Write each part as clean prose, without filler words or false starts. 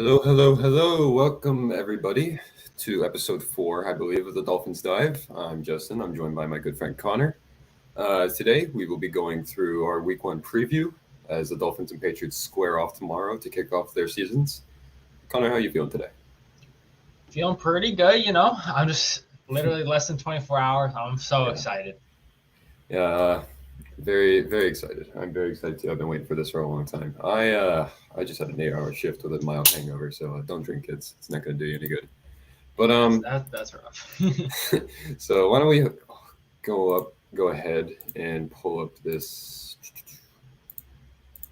Hello, hello, hello. Welcome, everybody, to episode 4, I believe, of the Dolphins Dive. I'm Justin. I'm joined by my good friend Connor. Today, we will be going through our week 1 preview as the Dolphins and Patriots square off tomorrow to kick off their seasons. Connor, how are you feeling today? Feeling pretty good, you know. I'm just literally less than 24 hours. I'm so Yeah. excited. Yeah, very, very excited. I'm very excited too. I've been waiting for this for a long time. I just had an 8-hour shift with a mild hangover, so don't drink, kids. It's not going to do you any good. But That's rough. so why don't we go ahead and pull up this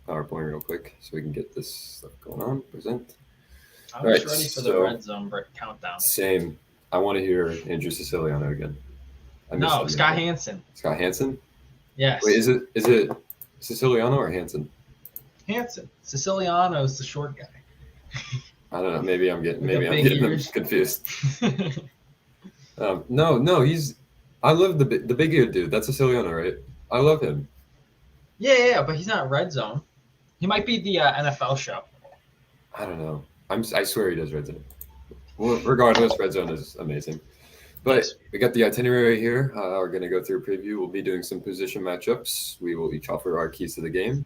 PowerPoint real quick so we can get this stuff going on. Present. I'm All just right, ready for the red zone countdown. same. I want to hear Andrew Siciliano again. I missed No, that Scott name. Hansen. Scott Hansen? Yes. Wait, is it Siciliano or Hansen? Hansen. Siciliano is the short guy. I don't know. Maybe I'm getting With the big them ears. confused. No, he's. I love the big ear dude. That's Siciliano, right? I love him. yeah, but he's not red zone. He might be the NFL show. I don't know. I swear he does red zone. Well, regardless, red zone is amazing. But Yes. we got the itinerary here. We're going to go through a preview. We'll be doing some position matchups. We will each offer our keys to the game,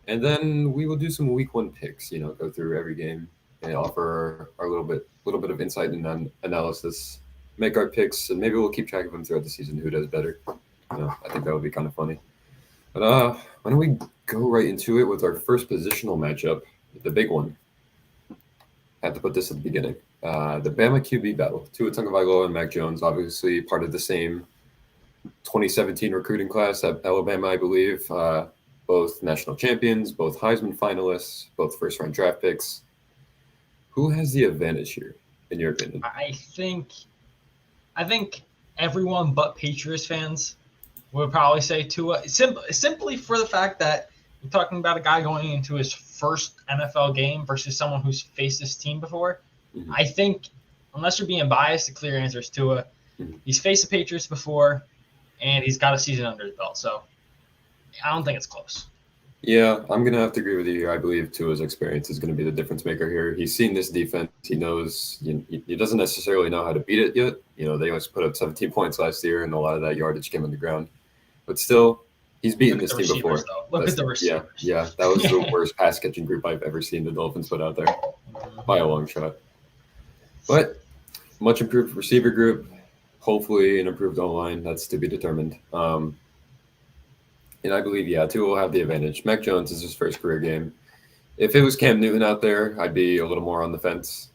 and then we will do some week 1 picks. Go through every game and offer our little bit of insight and analysis. Make our picks, and maybe we'll keep track of them throughout the season. Who does better? I think that would be kind of funny. But why don't we go right into it with our first positional matchup, the big one. I have to put this at the beginning. The Bama QB Battle. Tua Tagovailoa and Mac Jones, obviously part of the same 2017 recruiting class at Alabama, I believe. Both national champions, both Heisman finalists, both first-round draft picks. Who has the advantage here, in your opinion? I think everyone but Patriots fans would probably say Tua. Simply for the fact that we're talking about a guy going into his first NFL game versus someone who's faced this team before. Mhm. I think, unless you're being biased, the clear answer is Tua. Mhm. He's faced the Patriots before, and he's got a season under his belt. So I don't think it's close. Yeah, I'm going to have to agree with you here. I believe Tua's experience is going to be the difference maker here. He's seen this defense. He knows he doesn't necessarily know how to beat it yet. They always put up 17 points last year, and a lot of that yardage came on the ground. But still, he's beaten this team before. Look at the receivers. Yeah, that was the worst pass catching group I've ever seen the Dolphins put out there by a long shot. But much improved receiver group, hopefully an improved O-line. That's to be determined. And I believe, Tua will have the advantage. Mac Jones is his first career game. If it was Cam Newton out there, I'd be a little more on the fence.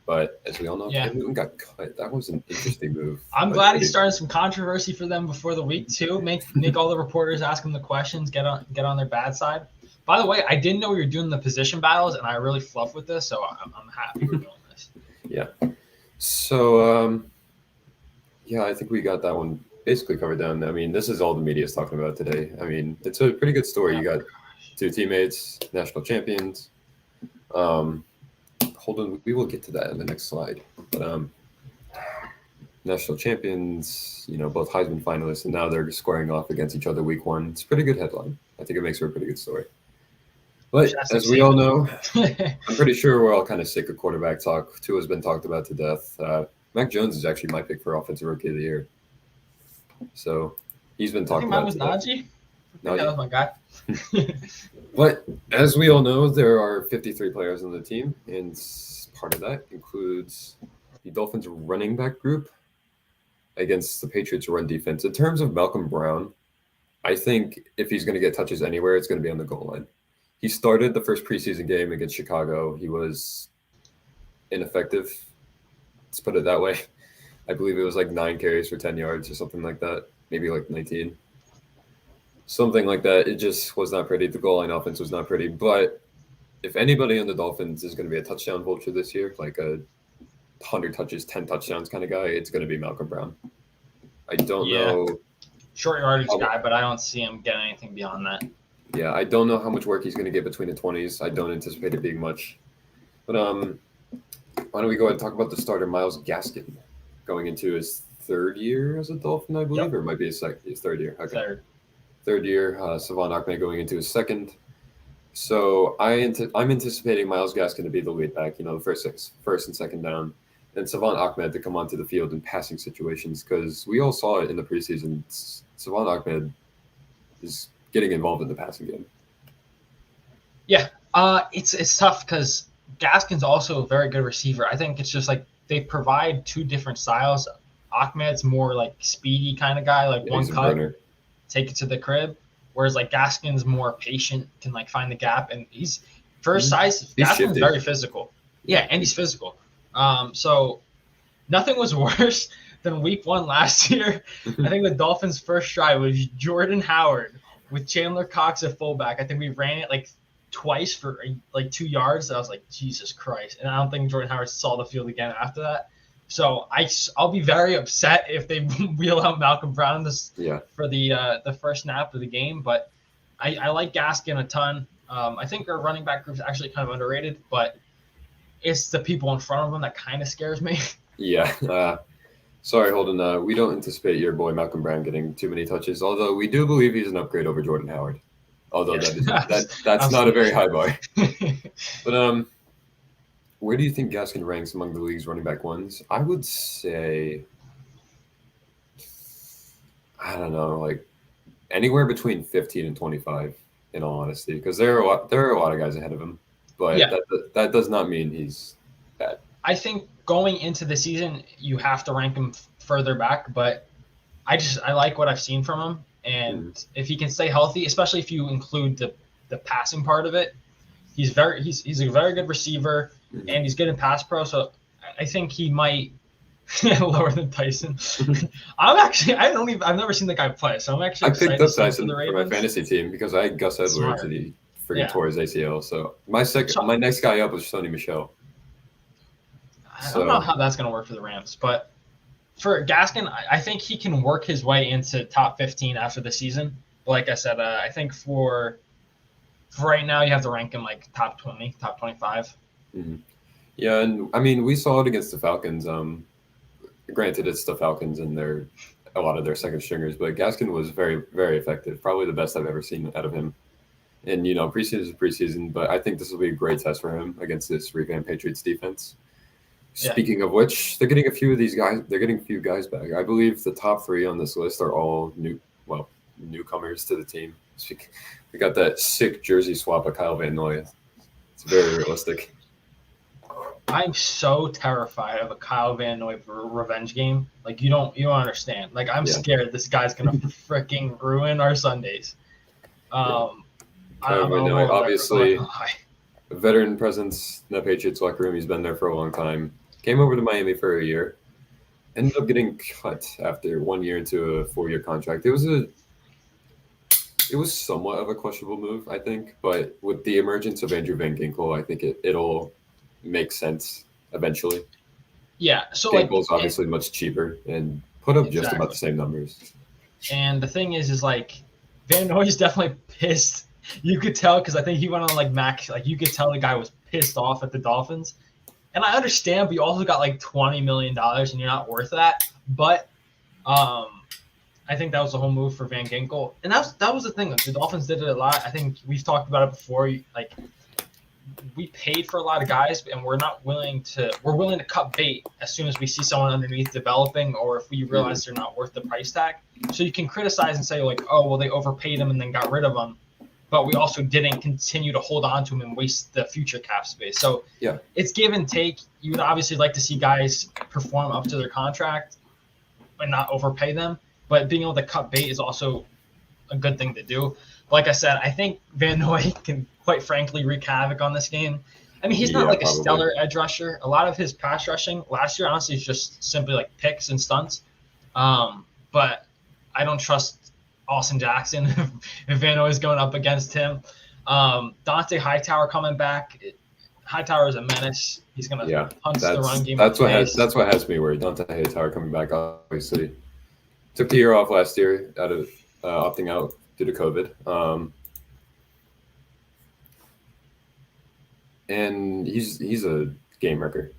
But as we all know, Cam Newton got cut. That was an interesting move. I'm glad he's starting some controversy for them before the week too. Make all the reporters ask him the questions. Get on their bad side. By the way, I didn't know we were doing the position battles, and I really fluff with this, so I'm happy we're doing this. Yeah. So I think we got that one basically covered down. I mean, this is all the media is talking about today. I mean, it's a pretty good story. You got two teammates, national champions. Hold on, we will get to that in the next slide. But national champions, both Heisman finalists, and now they're squaring off against each other week 1. It's a pretty good headline. I think it makes for a pretty good story. But as we all know, I'm pretty sure we're all kind of sick of quarterback talk. Tua's been talked about to death. Mac Jones is actually my pick for Offensive Rookie of the Year. So he's been talked about. I think mine was Najee. That was my guy. But as we all know, there are 53 players on the team, and part of that includes the Dolphins running back group against the Patriots run defense. In terms of Malcolm Brown, I think if he's going to get touches anywhere, it's going to be on the goal line. He started the first preseason game against Chicago. He was ineffective. Let's put it that way. I believe it was like 9 carries for 10 yards or something like that. Maybe like 19. Something like that. It just was not pretty. The goal line offense was not pretty. But if anybody on the Dolphins is going to be a touchdown vulture this year, like a 100 touches, 10 touchdowns kind of guy, it's going to be Malcolm Brown. I don't know. Short yardage guy, but I don't see him getting anything beyond that. Yeah, I don't know how much work he's going to get between the 20s. I don't anticipate it being much. But why don't we go ahead and talk about the starter, Myles Gaskin, going into his 3rd year as a Dolphin, I believe, or it might be his 3rd year. Okay. Third year. Savon Ahmed going into his 2nd. So I'm anticipating Myles Gaskin to be the lead back, the first and second down, and Savon Ahmed to come onto the field in passing situations because we all saw it in the preseason. Savon Ahmed is getting involved in the passing game. Yeah, it's tough because Gaskin's also a very good receiver. I think it's just like they provide two different styles. Ahmed's more like speedy kind of guy, like one cut, take it to the crib. Whereas like Gaskin's more patient, can like find the gap, and he's for his size, Gaskin's very physical. Yeah, and he's physical. So nothing was worse than week 1 last year. I think the Dolphins' first drive was Jordan Howard with Chandler Cox at fullback. I think we ran it like twice for like 2 yards. I was like, Jesus Christ. And I don't think Jordan Howard saw the field again after that. So I'll be very upset if they wheel out Malcolm Brown for the first snap of the game. But I like Gaskin a ton. I think our running back group is actually kind of underrated, but it's the people in front of them that kind of scares me. Yeah. Sorry, Holden. We don't anticipate your boy Malcolm Brown getting too many touches, although we do believe he's an upgrade over Jordan Howard. Although that's not a very high bar. But where do you think Gaskin ranks among the league's running back ones? I would say, I don't know, like anywhere between 15 and 25, in all honesty, because there are a lot of guys ahead of him. But that does not mean he's bad. I think going into the season, you have to rank him further back, but I like what I've seen from him. And if he can stay healthy, especially if you include the passing part of it, he's a very good receiver, and he's good in pass pro. So I think he might lower than Tyson. I've never seen the guy play, so I'm actually excited. I picked up Tyson for my fantasy team because I had Gus Edwards and he freaking tore his ACL. So my next guy up was Sony Michel. I don't know how that's going to work for the Rams, but for Gaskin, I think he can work his way into top 15 after the season. But like I said, I think for right now, you have to rank him like top 20, top 25. Mm-hmm. Yeah, and I mean, we saw it against the Falcons. Granted, it's the Falcons and a lot of their second stringers, but Gaskin was very, very effective. Probably the best I've ever seen out of him. And, preseason is preseason, but I think this will be a great test for him against this revamped Patriots defense. Speaking of which, they're getting a few of these guys. They're getting a few guys back. I believe the top 3 on this list are all newcomers to the team. We got that sick jersey swap of Kyle Van Noy. It's very realistic. I'm so terrified of a Kyle Van Noy revenge game. Like you don't understand. Like I'm scared this guy's gonna freaking ruin our Sundays. Kyle Van Noy, obviously, a veteran presence in the Patriots locker room. He's been there for a long time. Came over to Miami for a year. Ended up getting cut after 1 year into a 4-year contract. It was somewhat of a questionable move, I think. But with the emergence of Andrew Van Ginkel, I think it'll make sense eventually. Yeah. So Ginkel's obviously much cheaper and put up just about the same numbers. And the thing is like Van Noy's definitely pissed. You could tell because I think he went on like Max. Like you could tell the guy was pissed off at the Dolphins. And I understand, but you also got like $20 million and you're not worth that. But I think that was the whole move for Van Ginkel. And that was the thing. Like, the Dolphins did it a lot. I think we've talked about it before. Like we paid for a lot of guys, and we're willing to cut bait as soon as we see someone underneath developing, or if we realize they're not worth the price tag. So you can criticize and say like, oh, well, they overpaid him and then got rid of him. But we also didn't continue to hold on to him and waste the future cap space. So it's give and take. You would obviously like to see guys perform up to their contract and not overpay them. But being able to cut bait is also a good thing to do. Like I said, I think Van Noy can, quite frankly, wreak havoc on this game. I mean, he's not like a stellar edge rusher. A lot of his pass rushing last year, honestly, is just simply like picks and stunts. But I don't trust Austin Jackson if Van Noy is going up against him. Dante Hightower coming back. Hightower is a menace. He's going to punch the run game. That's what has me worried. Dante Hightower coming back, obviously. Took the year off last year out of opting out due to COVID. And he's a game wrecker.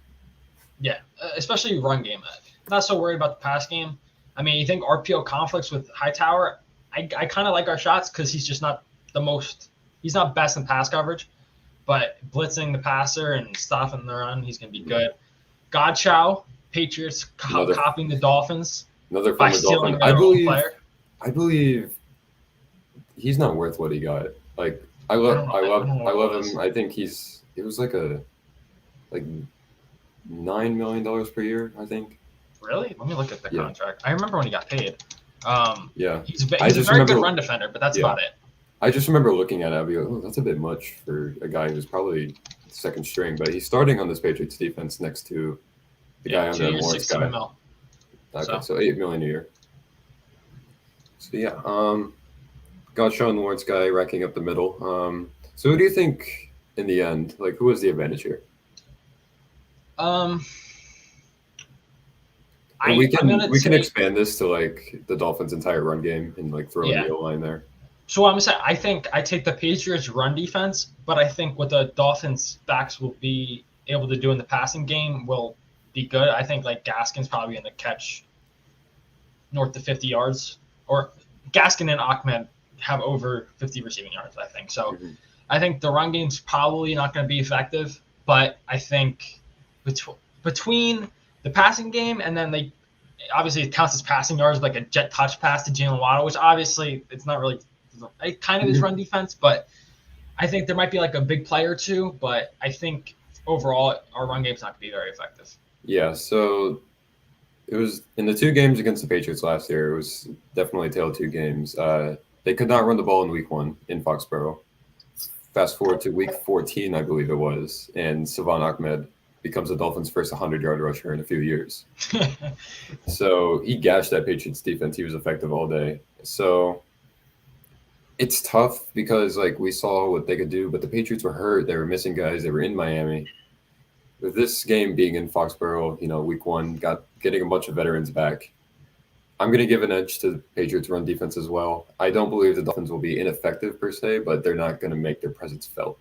Yeah, especially run game. Not so worried about the pass game. I mean, you think RPO conflicts with Hightower? I kind of like our shots because he's just not the most he's not best in pass coverage, but blitzing the passer and stopping the run, he's going to be good. Godchow, Patriots copying the Dolphins Another by former stealing Dolphin. their own player. I believe he's not worth what he got. Like I love him. I think it was like $9 million per year, I think. Really? Let me look at the contract. I remember when he got paid. Yeah. He's a very good run defender, but that's about it. I just remember looking at it, I'd be like, oh, that's a bit much for a guy who's probably second string, but he's starting on this Patriots defense next to the guy on the Lawrence guy. Okay, so $8 million a year. So yeah, Gottschall and Lawrence guy racking up the middle. So who do you think in the end, like who was the advantage here? We can expand this to like the Dolphins' entire run game and like throw in the O-line there. So I'm saying I think I take the Patriots run defense, but I think what the Dolphins backs will be able to do in the passing game will be good. I think like Gaskin's probably going to catch north of 50 yards, or Gaskin and Ahmed have over 50 receiving yards, I think. So I think the run game's probably not going to be effective, but I think between the passing game and then they obviously it counts as passing yards, like a jet touch pass to Jalen Waddle, which obviously it's not really – it kind of is run defense, but I think there might be like a big play or two, but I think overall our run game's not going to be very effective. Yeah, so it was in the two games against the Patriots last year, it was definitely a tale of two games. They could not run the ball in week 1 in Foxborough. Fast forward to week 14, I believe it was, and Savon Ahmed becomes the Dolphins' first 100-yard rusher in a few years. So he gashed that Patriots defense. He was effective all day. So it's tough because like we saw what they could do, but the Patriots were hurt. They were missing guys. They were in Miami. With this game being in Foxborough, week 1, getting a bunch of veterans back, I'm going to give an edge to the Patriots run defense as well. I don't believe the Dolphins will be ineffective per se, but they're not going to make their presence felt,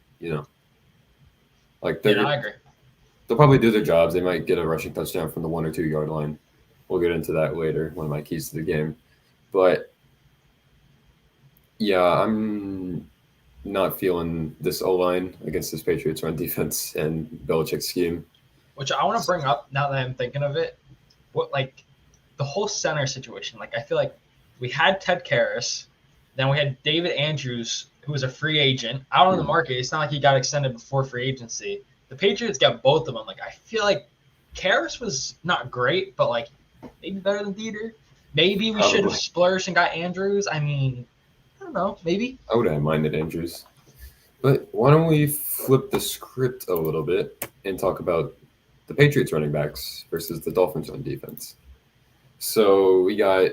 Like I agree. They'll probably do their jobs. They might get a rushing touchdown from the 1 or 2 yard line. We'll get into that later, one of my keys to the game. But yeah, I'm not feeling this O-line against this Patriots run defense and Belichick's scheme. Which I want to bring up now that I'm thinking of it. What the whole center situation. Like I feel like we had Ted Karras, then we had David Andrews, who was a free agent out on the market. It's not like he got extended before free agency. The Patriots got both of them. Like I feel like Karras was not great, but like maybe better than Dieter. Maybe we should have splurged and got Andrews. I mean, I don't know. Maybe. I would have minded Andrews. But why don't we flip the script a little bit and talk about the Patriots running backs versus the Dolphins run defense. So we got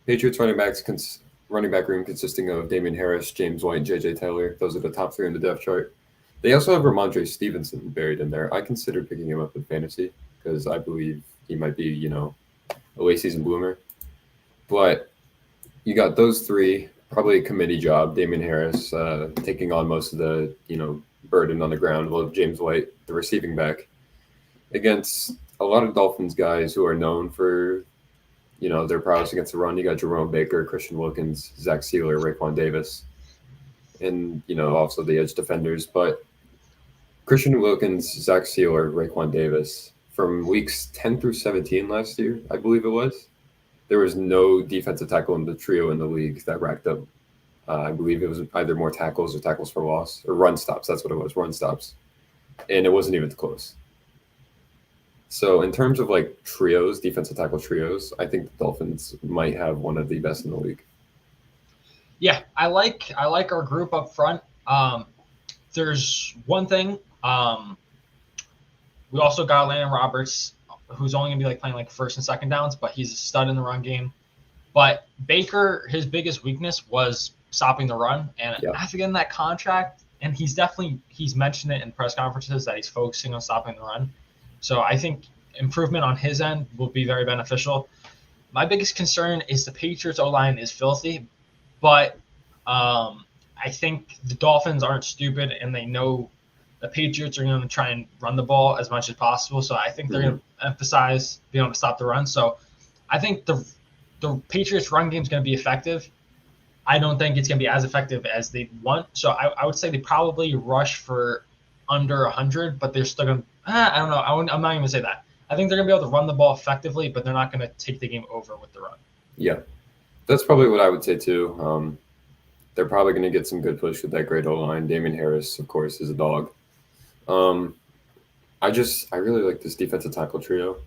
Patriots running back room consisting of Damian Harris, James White, and J.J. Taylor. Those are the top 3 in the depth chart. They also have Ramondre Stevenson buried in there. I considered picking him up in fantasy because I believe he might be, a late season bloomer. But you got those 3, probably a committee job. Damian Harris taking on most of the, burden on the ground, while James White, the receiving back, against a lot of Dolphins guys who are known for, their prowess against the run. You got Jerome Baker, Christian Wilkins, Zach Sealer, Raekwon Davis, and, also the edge defenders. But Christian Wilkins, Zach Sealer, Raekwon Davis, from weeks 10 through 17 last year, I believe it was, there was no defensive tackle in the trio in the league that racked up. I believe it was either more tackles or tackles for loss or run stops. That's what it was, run stops. And it wasn't even close. So in terms of like trios, defensive tackle trios, I think the Dolphins might have one of the best in the league. Yeah, I like our group up front. There's one thing. We also got Landon Roberts, who's only gonna be playing first and second downs, but he's a stud in the run game. But Baker, his biggest weakness was stopping the run, and after getting that contract, and he's mentioned it in press conferences that he's focusing on stopping the run. So I think improvement on his end will be very beneficial. My biggest concern is the Patriots O-line is filthy, but I think the Dolphins aren't stupid, and they know the Patriots are going to try and run the ball as much as possible. So I think they're going to emphasize being able to stop the run. So I think the Patriots run game is going to be effective. I don't think it's going to be as effective as they want. So I would say they probably rush for under 100, but they're still going to, I don't know. I'm not even going to say that. I think they're going to be able to run the ball effectively, but they're not going to take the game over with the run. Yeah, that's probably what I would say too. They're probably going to get some good push with that great O-line. Damian Harris, of course, is a dog. I really like this defensive tackle trio,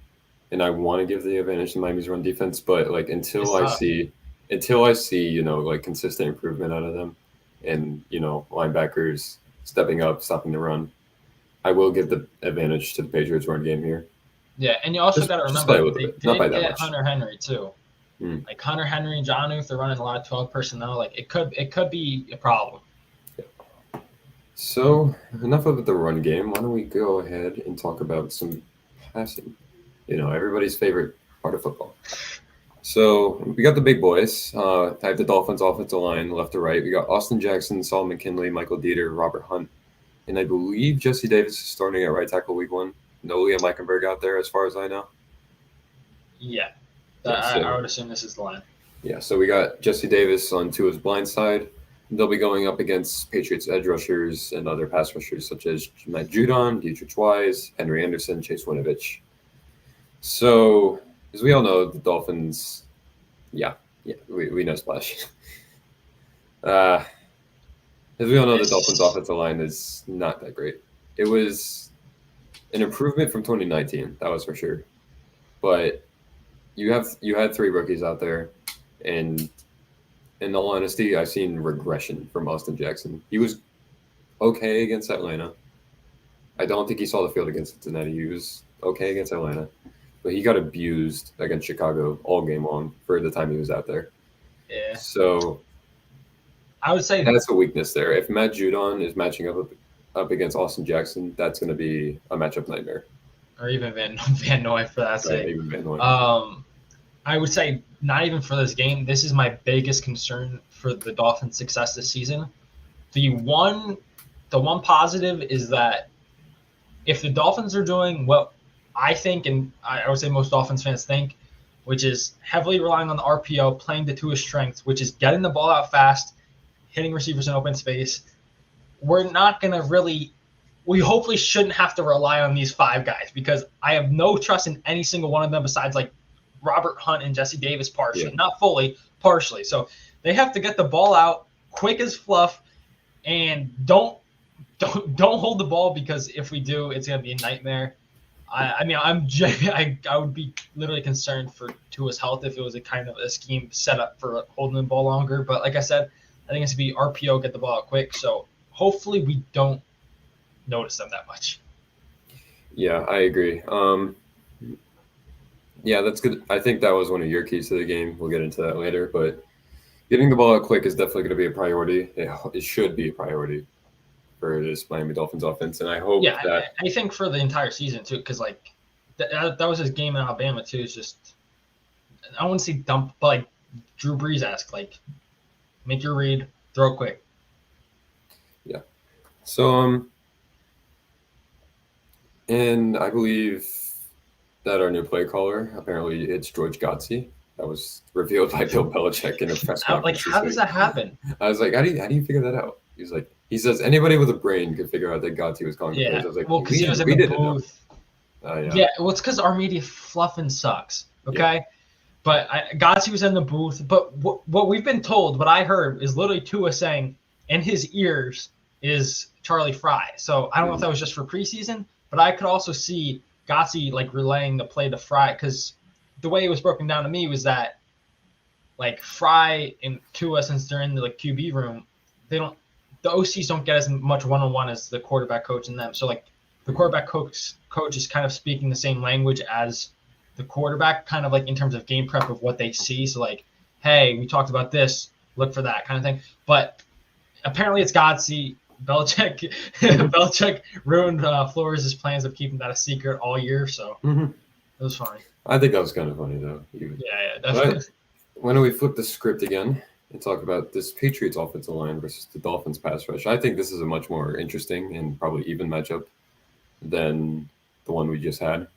and I want to give the advantage to Miami's run defense, but like until I see, like consistent improvement out of them, and linebackers stepping up, stopping the run, I will give the advantage to the Patriots run game here. Yeah, and you also got to remember they did get Hunter Henry too. Like Hunter Henry and Jonnu, they're running a lot of 12 personnel. Like it could be a problem. Yeah. So enough of the run game. Why don't we go ahead and talk about some passing? Everybody's favorite part of football. So we got the big boys. I have the Dolphins offensive line left to right. We got Austin Jackson, Saul McKinley, Michael Dieter, Robert Hunt, and I believe Jesse Davis is starting at right tackle week 1. No Liam Eichenberg out there, as far as I know. Yeah. I would assume this is the line. Yeah, so we got Jesse Davis on Tua's blind side. They'll be going up against Patriots edge rushers and other pass rushers such as Matt Judon, Dietrich Wise, Henry Anderson, Chase Winovich. So, as we all know, the Dolphins, we know Splash. As we all know, the Dolphins' offensive line is not that great. It was an improvement from 2019, that was for sure. But you had 3 rookies out there, and in all honesty, I've seen regression from Austin Jackson. He was okay against Atlanta. I don't think he saw the field against Cincinnati. He was okay against Atlanta, but he got abused against Chicago all game long for the time he was out there. Yeah. So I would say that's a weakness there. If Matt Judon is matching up against Austin Jackson, that's going to be a matchup nightmare. Or even Van Noy for that sake. Even Van Noy. I would say not even for this game. This is my biggest concern for the Dolphins' success this season. The one positive is that if the Dolphins are doing what I think, and I would say most Dolphins fans think, which is heavily relying on the RPO, playing to Tua's strengths, which is getting the ball out fast, hitting receivers in open space, we're not going to really – we hopefully shouldn't have to rely on these 5 guys because I have no trust in any single one of them besides like Robert Hunt and Jesse Davis partially, not fully, partially. So they have to get the ball out quick as fluff and don't hold the ball because if we do, it's going to be a nightmare. I would be literally concerned for Tua's health if it was a kind of a scheme set up for holding the ball longer. But like I said, I think it's going to be RPO, get the ball out quick. So hopefully we don't notice them that much. Yeah, I agree. Yeah, that's good. I think that was one of your keys to the game. We'll get into that later, but getting the ball out quick is definitely going to be a priority. It should be a priority for this Miami Dolphins offense, and I hope that. I think for the entire season too, because like that was his game in Alabama too. It's just I wouldn't say dump, but like Drew Brees-esque, like make your read, throw quick. Yeah. So and I believe that our new play caller, apparently it's George Godsey. That was revealed by Bill Belichick in a press conference. Like, how does that happen? I was like, how do you figure that out? He says anybody with a brain could figure out that Godsey was calling the plays. I was like, well, because he was in the booth. Yeah, well, it's because our media fluffing sucks. Okay, but Godsey was in the booth. But what we've been told, what I heard, is literally Tua saying in his ears is Charlie Fry. So I don't know if that was just for preseason, but I could also see Godsey like relaying the play to Fry because the way it was broken down to me was that like Fry and Tua, since they're in the like QB room, the OCs don't get as much one-on-one as the quarterback coach and them. So like the quarterback coach is kind of speaking the same language as the quarterback, kind of like in terms of game prep of what they see. So like, hey, we talked about this, look for that kind of thing. But apparently it's Godsey. Belichick ruined Flores' plans of keeping that a secret all year, so it was funny. I think that was kind of funny, though. Yeah, definitely. But why don't we flip the script again and talk about this Patriots offensive line versus the Dolphins pass rush? I think this is a much more interesting and probably even matchup than the one we just had.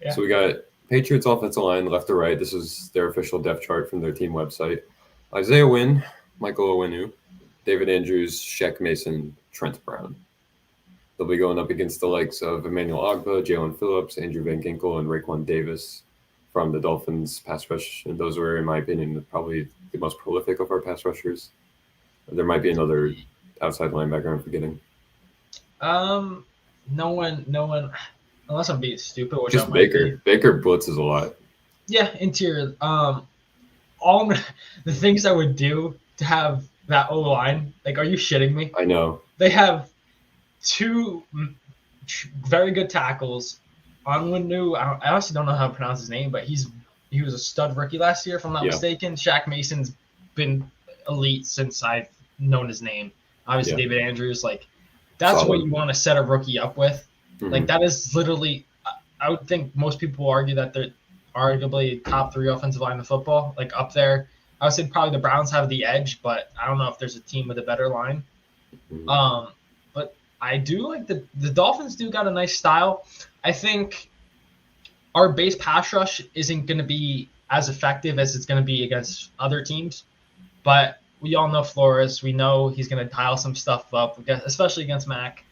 Yeah. So we got Patriots offensive line left to right. This is their official depth chart from their team website. Isaiah Wynn, Michael Owenu, David Andrews, Shaq Mason, Trent Brown. They'll be going up against the likes of Emmanuel Ogba, Jalen Phillips, Andrew Van Ginkel, and Raekwon Davis from the Dolphins pass rush. And those were, in my opinion, probably the most prolific of our pass rushers. There might be another outside linebacker I'm forgetting. No one, unless I'm being stupid, which Just I might Baker. be. Baker blitzes a lot. Yeah, interior. All the things I would do to have that O line. Like, are you shitting me? I know. They have two very good tackles. Onwenu, I honestly don't know how to pronounce his name, but he was a stud rookie last year, if I'm not mistaken. Shaq Mason's been elite since I've known his name. Obviously, David Andrews, like, that's Solid. what you want to set a rookie up with. Mhm. Like, that is literally, I would think most people will argue that they're arguably top 3 offensive line in football, like up there. I would say probably the Browns have the edge, but I don't know if there's a team with a better line. Mhm. But I do like the Dolphins do got a nice style. I think our base pass rush isn't going to be as effective as it's going to be against other teams, but we all know Flores. We know he's going to dial some stuff up, especially against Mac.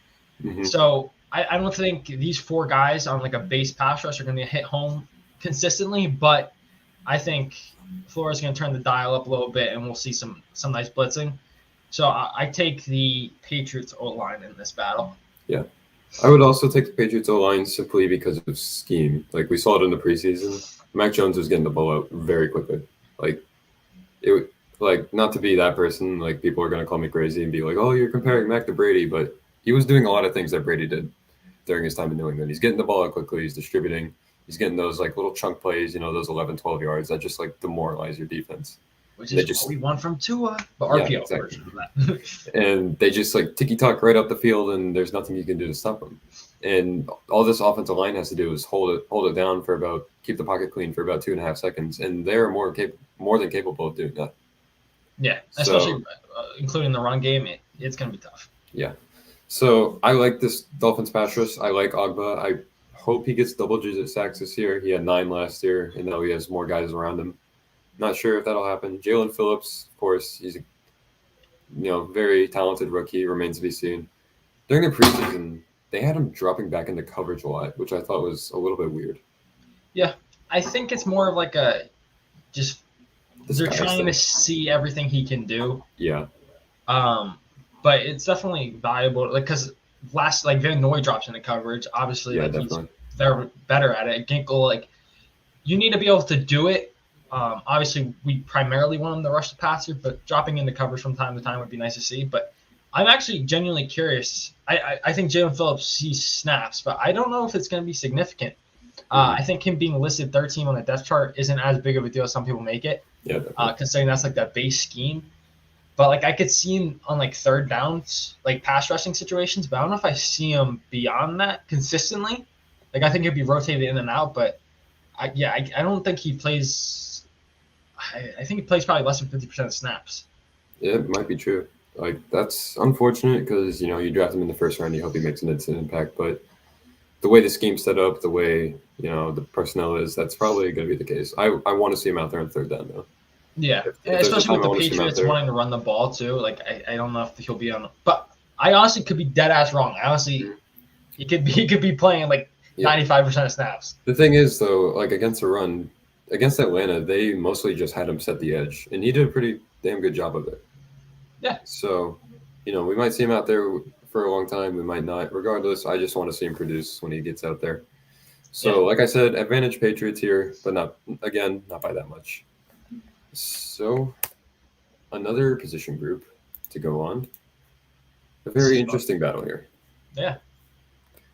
Mhm. So I don't think these 4 guys on like a base pass rush are going to hit home consistently, but I think Flores is going to turn the dial up a little bit, and we'll see some nice blitzing. So I take the Patriots O-line in this battle. Yeah. I would also take the Patriots O-line simply because of scheme. Like, we saw it in the preseason. Mac Jones was getting the ball out very quickly. Like, not to be that person, like, people are going to call me crazy and be like, oh, you're comparing Mac to Brady, but he was doing a lot of things that Brady did during his time in New England. He's getting the ball out quickly. He's distributing. He's getting those, like, little chunk plays, those 11, 12 yards that just, like, demoralize your defense. Which is what we want from Tua, the RPO version of that. And they just, like, ticky-tock right up the field, and there's nothing you can do to stop them. And all this offensive line has to do is hold it down for about, keep the pocket clean for about 2.5 seconds, and they're more than capable of doing that. Yeah, especially including the run game, it's going to be tough. Yeah. So I like this Dolphins pass rush. I like Ogba. I hope he gets double-digit sacks this year. He had 9 last year, and now he has more guys around him. Not sure if that'll happen. Jalen Phillips, of course, he's a very talented rookie. Remains to be seen. During the preseason, they had him dropping back into coverage a lot, which I thought was a little bit weird. Yeah, I think it's more of like they're trying to see everything he can do. Yeah. But it's definitely valuable, like, because Van Noy drops into coverage. Obviously, they're better at it. Ginkel, like, you need to be able to do it. Obviously, we primarily want him to rush the passer, but dropping into coverage from time to time would be nice to see. But I'm actually genuinely curious. I think Jalen Phillips sees snaps, but I don't know if it's going to be significant. I think him being listed 13 on the depth chart isn't as big of a deal as some people make it. Yeah. Considering that's like that base scheme. But like I could see him on like third downs, like pass rushing situations, but I don't know if I see him beyond that consistently. Like I think he'd be rotated in and out, but I don't think he plays. I think he plays probably less than 50% of snaps. Yeah, it might be true. Like, that's unfortunate because, you draft him in the first round, you hope he makes an instant impact. But the way the scheme's set up, the way, the personnel is, that's probably going to be the case. I want to see him out there on third down, though. Yeah, especially with the Patriots wanting to run the ball, too. Like, I don't know if he'll be on. But I honestly could be dead-ass wrong. He could be playing, like, 95% of snaps. The thing is, though, like, against the run, against Atlanta, they mostly just had him set the edge, and he did a pretty damn good job of it. Yeah. So, we might see him out there for a long time. We might not. Regardless, I just want to see him produce when he gets out there. So, like I said, advantage Patriots here, but not by that much. So, another position group to go on. A very interesting battle here. Yeah.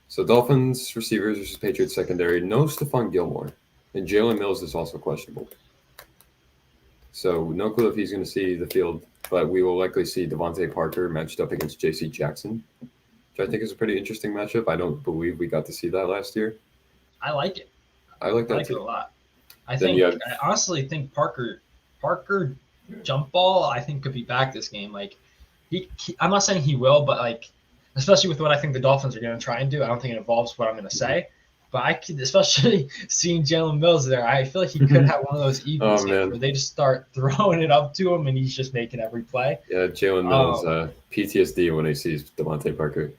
So, Dolphins receivers versus Patriots secondary. No Stephon Gilmore. And Jalen Mills is also questionable. So no clue if he's going to see the field, but we will likely see Devontae Parker matched up against J.C. Jackson, which I think is a pretty interesting matchup. I don't believe we got to see that last year. I like it. I like it a lot. I honestly think Parker jump ball, I think could be back this game. Like I'm not saying he will, but like, especially with what I think the Dolphins are going to try and do, I don't think it involves what I'm going to say. But I could, especially seeing Jalen Mills there, I feel like he could have one of those eagles man. where they just start throwing it up to him and he's just making every play. Yeah, Jalen Mills, PTSD when he sees Devontae Parker.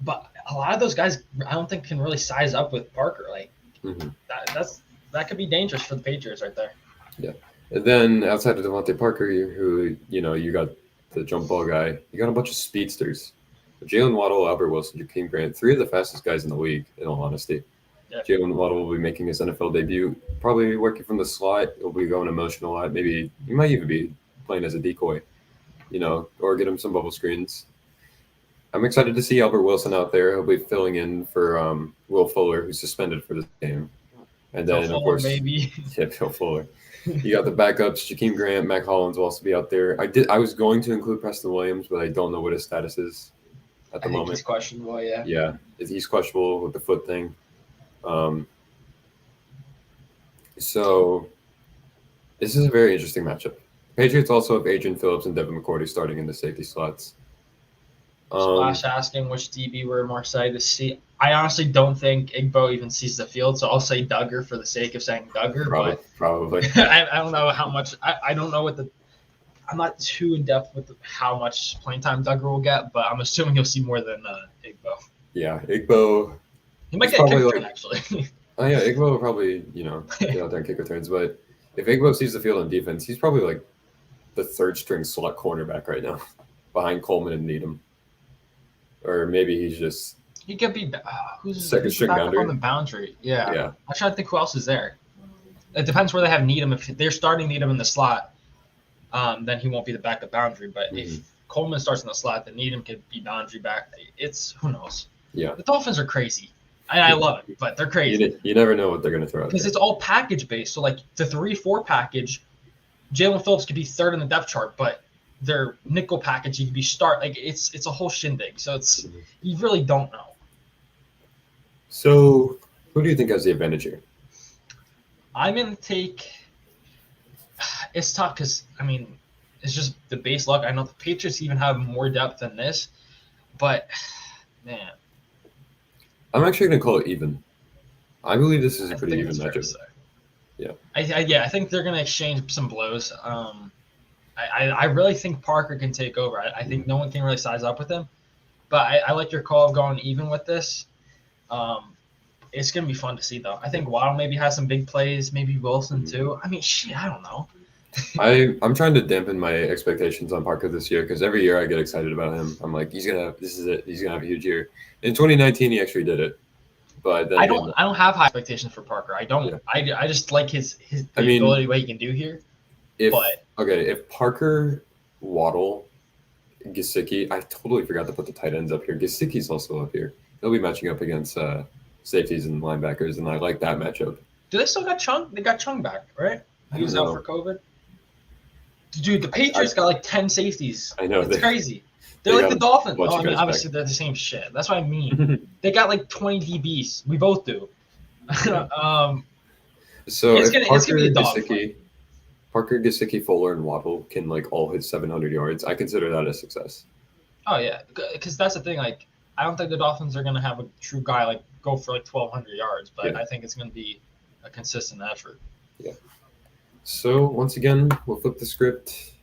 But a lot of those guys, I don't think can really size up with Parker. Like that could be dangerous for the Patriots right there. Yeah, and then outside of Devontae Parker, who you got the jump ball guy, you got a bunch of speedsters. Jalen Waddle, Albert Wilson, Jakeem Grant, three of the fastest guys in the league, in all honesty. Yeah. Jalen Waddle will be making his NFL debut, probably working from the slot. He'll be going emotion a lot. Maybe he might even be playing as a decoy, or get him some bubble screens. I'm excited to see Albert Wilson out there. He'll be filling in for Will Fuller, who's suspended for this game. And then, of course, maybe. Yeah, Will Fuller. You got the backups. Jakeem Grant, Mac Hollins will also be out there. I was going to include Preston Williams, but I don't know what his status is at the moment. He's questionable, yeah. Yeah, he's questionable with the foot thing. So this is a very interesting matchup. Patriots also have Adrian Phillips and Devin McCourty starting in the safety slots. Splash asking which DB we're more excited to see. I honestly don't think Igbo even sees the field, so I'll say Duggar for the sake of saying Duggar. Probably. I don't know how much. I don't know I'm not too in depth with how much playing time Duggar will get, but I'm assuming he'll see more than Igbo. Yeah, Igbo. He might get a kick return, actually. Oh yeah, Igbo will probably get out there and kick returns. But if Igbo sees the field on defense, he's probably like the third string slot cornerback right now, behind Coleman and Needham. Or maybe he's just he could be who's second string boundary on the boundary. Yeah. I'm trying to think who else is there. It depends where they have Needham. If they're starting Needham in the slot, then he won't be the backup boundary. But if Coleman starts in the slot, then Needham could be boundary back. It's who knows. Yeah, the Dolphins are crazy. I love it, but they're crazy. You never know what they're going to throw. Because it's all package based. So like the 3-4 package, Jalen Phillips could be third in the depth chart, but their nickel package, he could be start. Like it's a whole shindig. So it's you really don't know. So who do you think has the advantage here? I'm gonna take. It's tough because it's just the base luck. I know the Patriots even have more depth than this, but man, I'm actually gonna call it even. I believe this is a pretty even matchup. Yeah. I think they're gonna exchange some blows. I really think Parker can take over. I think no one can really size up with him. But I like your call of going even with this. It's going to be fun to see, though. I think Waddle maybe has some big plays, maybe Wilson, too. I don't know. I'm trying to dampen my expectations on Parker this year because every year I get excited about him. I'm like, this is it. He's going to have a huge year. In 2019, he actually did it. But then I don't have high expectations for Parker. I don't. Yeah. I just like his ability, what he can do here. If Parker, Waddle, Gesicki, I totally forgot to put the tight ends up here. Gesicki's also up here. They'll be matching up against safeties and linebackers, and I like that matchup. Do they still got Chung? They got Chung back, right? He was out for COVID. Dude, the Patriots got like 10 safeties. I know. It's crazy. They're like the Dolphins. Obviously they're the same shit. That's what I mean. They got like 20 DBs. We both do. So it's gonna be a dogfight. Parker, Gesicki, Fuller, and Waddle can all hit 700 yards. I consider that a success. Oh yeah, because that's the thing. Like, I don't think the Dolphins are gonna have a true guy go for 1,200 yards, but I think it's gonna be a consistent effort. Yeah. So once again, we'll flip the script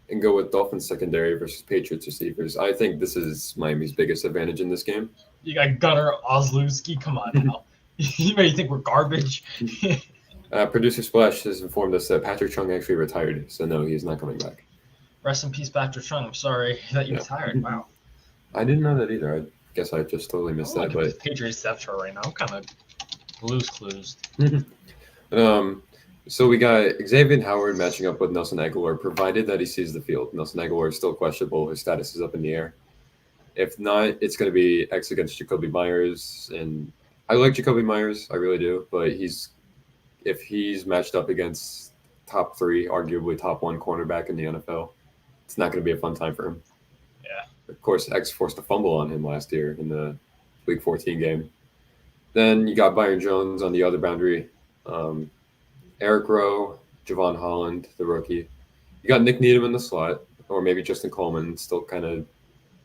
and go with Dolphins secondary versus Patriots receivers. I think this is Miami's biggest advantage in this game. You got Gunnar Olszewski. Come on now. You may think we're garbage. Producer Splash has informed us that Patrick Chung actually retired, so no, he's not coming back. Rest in peace, Patrick Chung. I'm sorry that you retired. Wow. I didn't know that either. I guess I just totally missed that. But the Patriots depth chart right now, I'm kind of clues. So we got Xavier Howard matching up with Nelson Aguilar, provided that he sees the field. Nelson Aguilar is still questionable. His status is up in the air. If not, it's going to be X against Jacoby Myers, and I like Jacoby Myers, I really do, but if he's matched up against top 3, arguably top 1 cornerback in the NFL, it's not going to be a fun time for him. Yeah. Of course, X forced a fumble on him last year in the Week 14 game. Then you got Byron Jones on the other boundary. Eric Rowe, Javon Holland, the rookie. You got Nick Needham in the slot, or maybe Justin Coleman, still kind of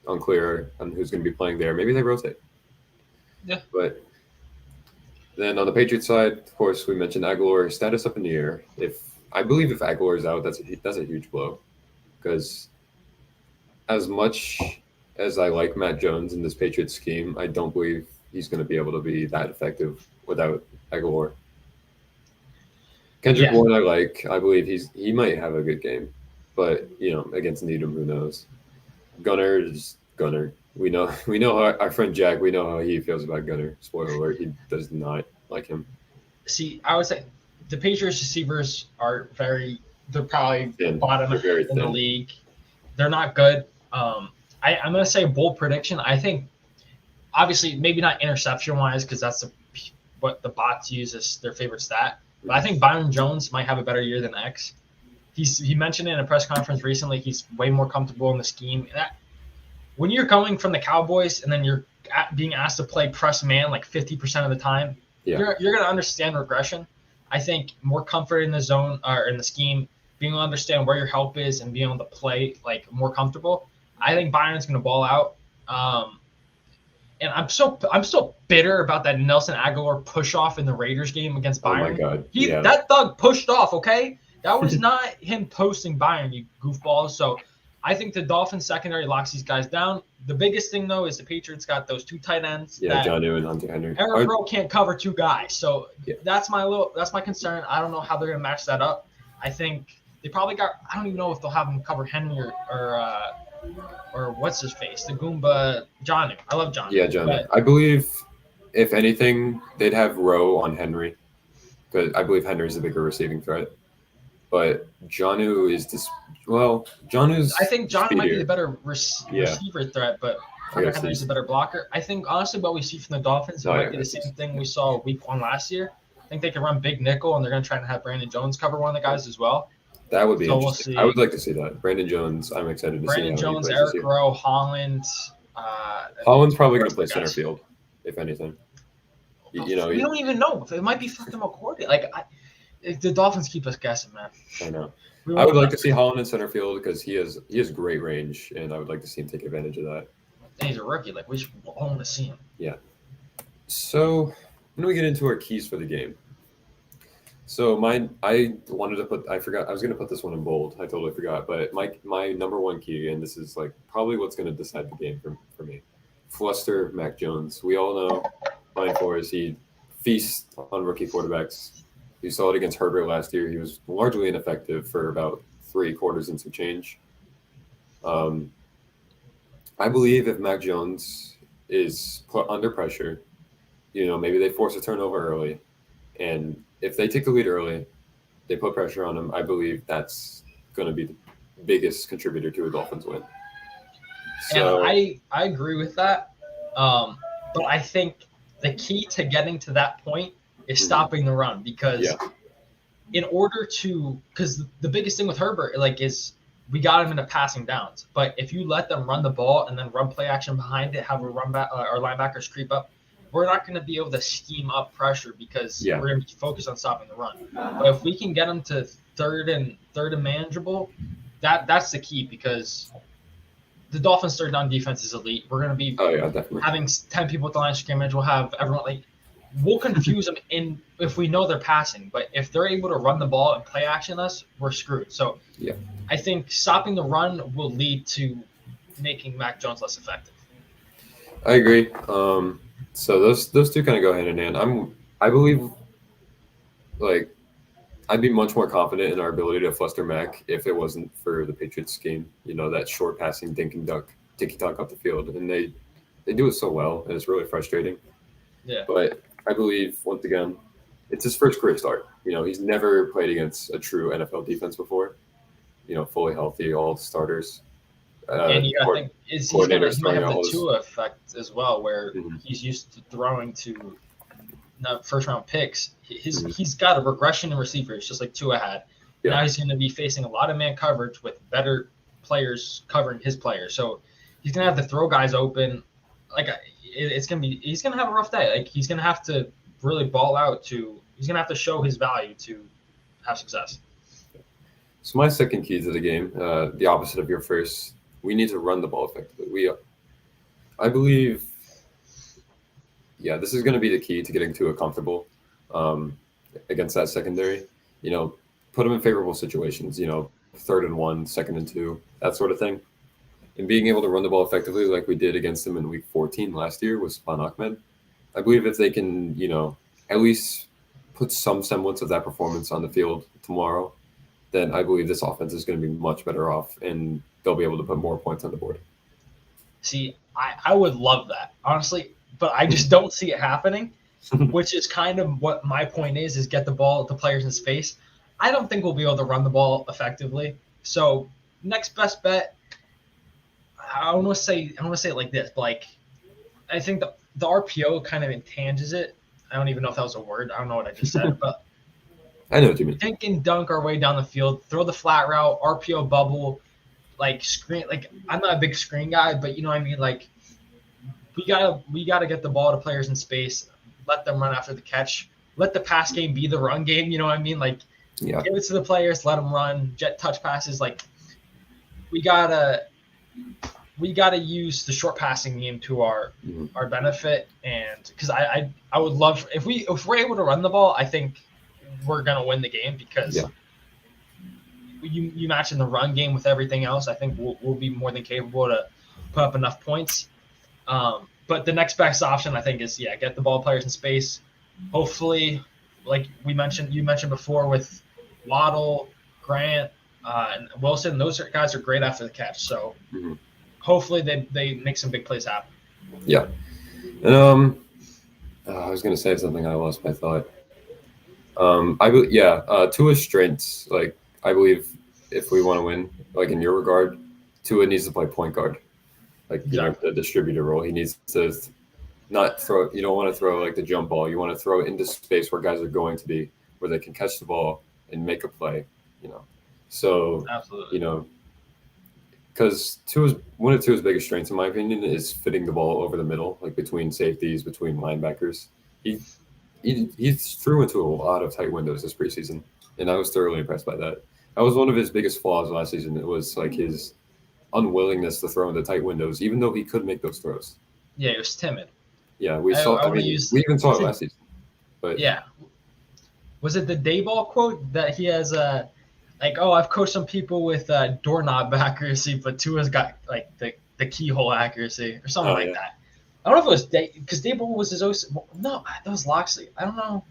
unclear on who's going to be playing there. Maybe they rotate. Yeah. But Then on the Patriots side, of course, we mentioned Aguilar status up in the air. I believe if Aguilar is out, that's a huge blow, because as much as I like Matt Jones in this Patriots scheme, I don't believe he's going to be able to be that effective without Aguilar. Kendrick Yeah. Bourne, I like. I believe he might have a good game, but against Needham, who knows? Gunner is Gunner. We know how, our friend Jack. We know how he feels about Gunner. Spoiler alert: he does not like him. See, I would say the Patriots receivers are they're probably Thin. bottom They're very in the thin. league. They're not good. I'm going to say a bold prediction. I think, obviously, maybe not interception wise, because that's what the bots use as their favorite stat. But I think Byron Jones might have a better year than X. He mentioned in a press conference recently he's way more comfortable in the scheme. When you're going from the Cowboys and then you're being asked to play press man like 50% of the time, you're going to understand regression. I think more comfort in the zone or in the scheme, being able to understand where your help is and being able to play like more comfortable. I think Byron's going to ball out. And I'm so bitter about that Nelson Aguilar push off in the Raiders game against Byron. Oh my God! Yeah. That thug pushed off. Okay, that was not him posting Byron, you goofballs. So I think the Dolphins secondary locks these guys down. The biggest thing though is the Patriots got those two tight ends. Yeah, Jonnu and Hunter Henry. Eric Rowe can't cover two guys, so that's my concern. I don't know how they're gonna match that up. I think they probably got. I don't even know if they'll have them cover Henry or what's his face, the Goomba Jonnu. I love Jonnu. Yeah, Jonnu. I believe, if anything, they'd have Rowe on Henry, because I believe Henry's the bigger receiving threat. But Jonnu is this. Well, Jonnu's. I think Jonnu might be the better Yeah. receiver threat, but Hunter Henry's a better blocker. I think honestly, what we see from the Dolphins might be the same thing we saw week 1 last year. I think they can run big nickel, and they're going to try to have Brandon Jones cover one of the guys as well. That would be interesting. I would like to see that. Brandon Jones, I'm excited to see. Brandon Jones, Eric Rowe, Holland. Holland's probably going to play center field, if anything. We don't even know. It might be fucking McCourty. The Dolphins keep us guessing, man. I know. I would like to see Holland in center field because he has great range, and I would like to see him take advantage of that. And he's a rookie. We just want to see him. Yeah. So when we get into our keys for the game. So I wanted to put. I forgot. I was going to put this one in bold. I totally forgot. But my number one key, and this is probably what's going to decide the game for me. Fluster Mac Jones. We all know Brian Flores. He feasts on rookie quarterbacks. You saw it against Herbert last year. He was largely ineffective for about 3 quarters and some change. I believe if Mac Jones is put under pressure, maybe they force a turnover early, and if they take the lead early, they put pressure on him. I believe that's going to be the biggest contributor to a Dolphins win. So, and I agree with that, but I think the key to getting to that point is stopping the run, because in order to, because the biggest thing with Herbert is we got him into passing downs, but if you let them run the ball and then run play action behind it, have a run back our linebackers creep up, we're not going to be able to scheme up pressure because we're going to be focused on stopping the run. But if we can get them to third and manageable, that's the key, because the Dolphins' third down defense is elite. We're going to be having 10 people at the line of scrimmage. We'll have everyone we'll confuse them if we know they're passing, but if they're able to run the ball and play action us, we're screwed. So I think stopping the run will lead to making Mac Jones less effective. I agree. So those two kind of go hand in hand. I believe I'd be much more confident in our ability to fluster Mac if it wasn't for the Patriots scheme. That short passing dink and duck, ticky tock up the field, and they do it so well, and it's really frustrating. Yeah. But I believe once again, it's his first career start. He's never played against a true NFL defense before. Fully healthy, all starters. And you got to think he might have the Tua effect as well, where he's used to throwing to first round picks. He's got a regression in receivers, just like Tua had. Yeah. Now he's going to be facing a lot of man coverage with better players covering his players. So he's going to have to throw guys open. He's going to have a rough day. He's going to have to really ball out he's going to have to show his value to have success. So my second key to the game, the opposite of your first, we need to run the ball effectively. I believe, this is going to be the key to getting to a comfortable against that secondary. Put them in favorable situations. 3rd and 1, 2nd and 2, that sort of thing. And being able to run the ball effectively like we did against them in Week 14 last year with Spawn Ahmed, I believe if they can, at least put some semblance of that performance on the field tomorrow, then I believe this offense is going to be much better off, and they'll be able to put more points on the board. See, I would love that, honestly, but I just don't see it happening, which is kind of what my point is get the ball to players in space. I don't think we'll be able to run the ball effectively. So next best bet, I want to say it like this, but like I think the RPO kind of intanges it. I don't even know if that was a word. I don't know what I just said, but I know what you mean. Think and dunk our way down the field, throw the flat route, RPO bubble, like screen. Like I'm not a big screen guy, but you know what I mean. Like we gotta get the ball to players in space, let them run after the catch, let the pass game be the run game. You know what I mean? Like give it to the players, let them run, jet touch passes. Like we gotta use the short passing game to our benefit, and because I would love if we're able to run the ball, I think we're gonna win the game because you match in the run game with everything else. I think we'll be more than capable to put up enough points. But the next best option I think is get the ball players in space. Hopefully, like you mentioned before with Waddle, Grant, and Wilson, those guys are great after the catch. So. Hopefully they make some big plays happen. Yeah. And I was gonna say something, I lost my thought. Tua's strengths, like I believe if we want to win, like in your regard, Tua needs to play point guard. Like the distributor role. He needs to not throw, you don't want to throw like the jump ball. You want to throw it into space where guys are going to be, where they can catch the ball and make a play, So absolutely. Because one of Tua's biggest strengths, in my opinion, is fitting the ball over the middle, like between safeties, between linebackers. He threw into a lot of tight windows this preseason, and I was thoroughly impressed by that. That was one of his biggest flaws last season. It was like his unwillingness to throw into tight windows, even though he could make those throws. Yeah, he was timid. Yeah, we even saw it last season. But was it the Dayball quote that he has I've coached some people with doorknob accuracy, but Tua's got like the keyhole accuracy or something that. I don't know if it was because Dayball was his own. No, that was Loxley. I don't know.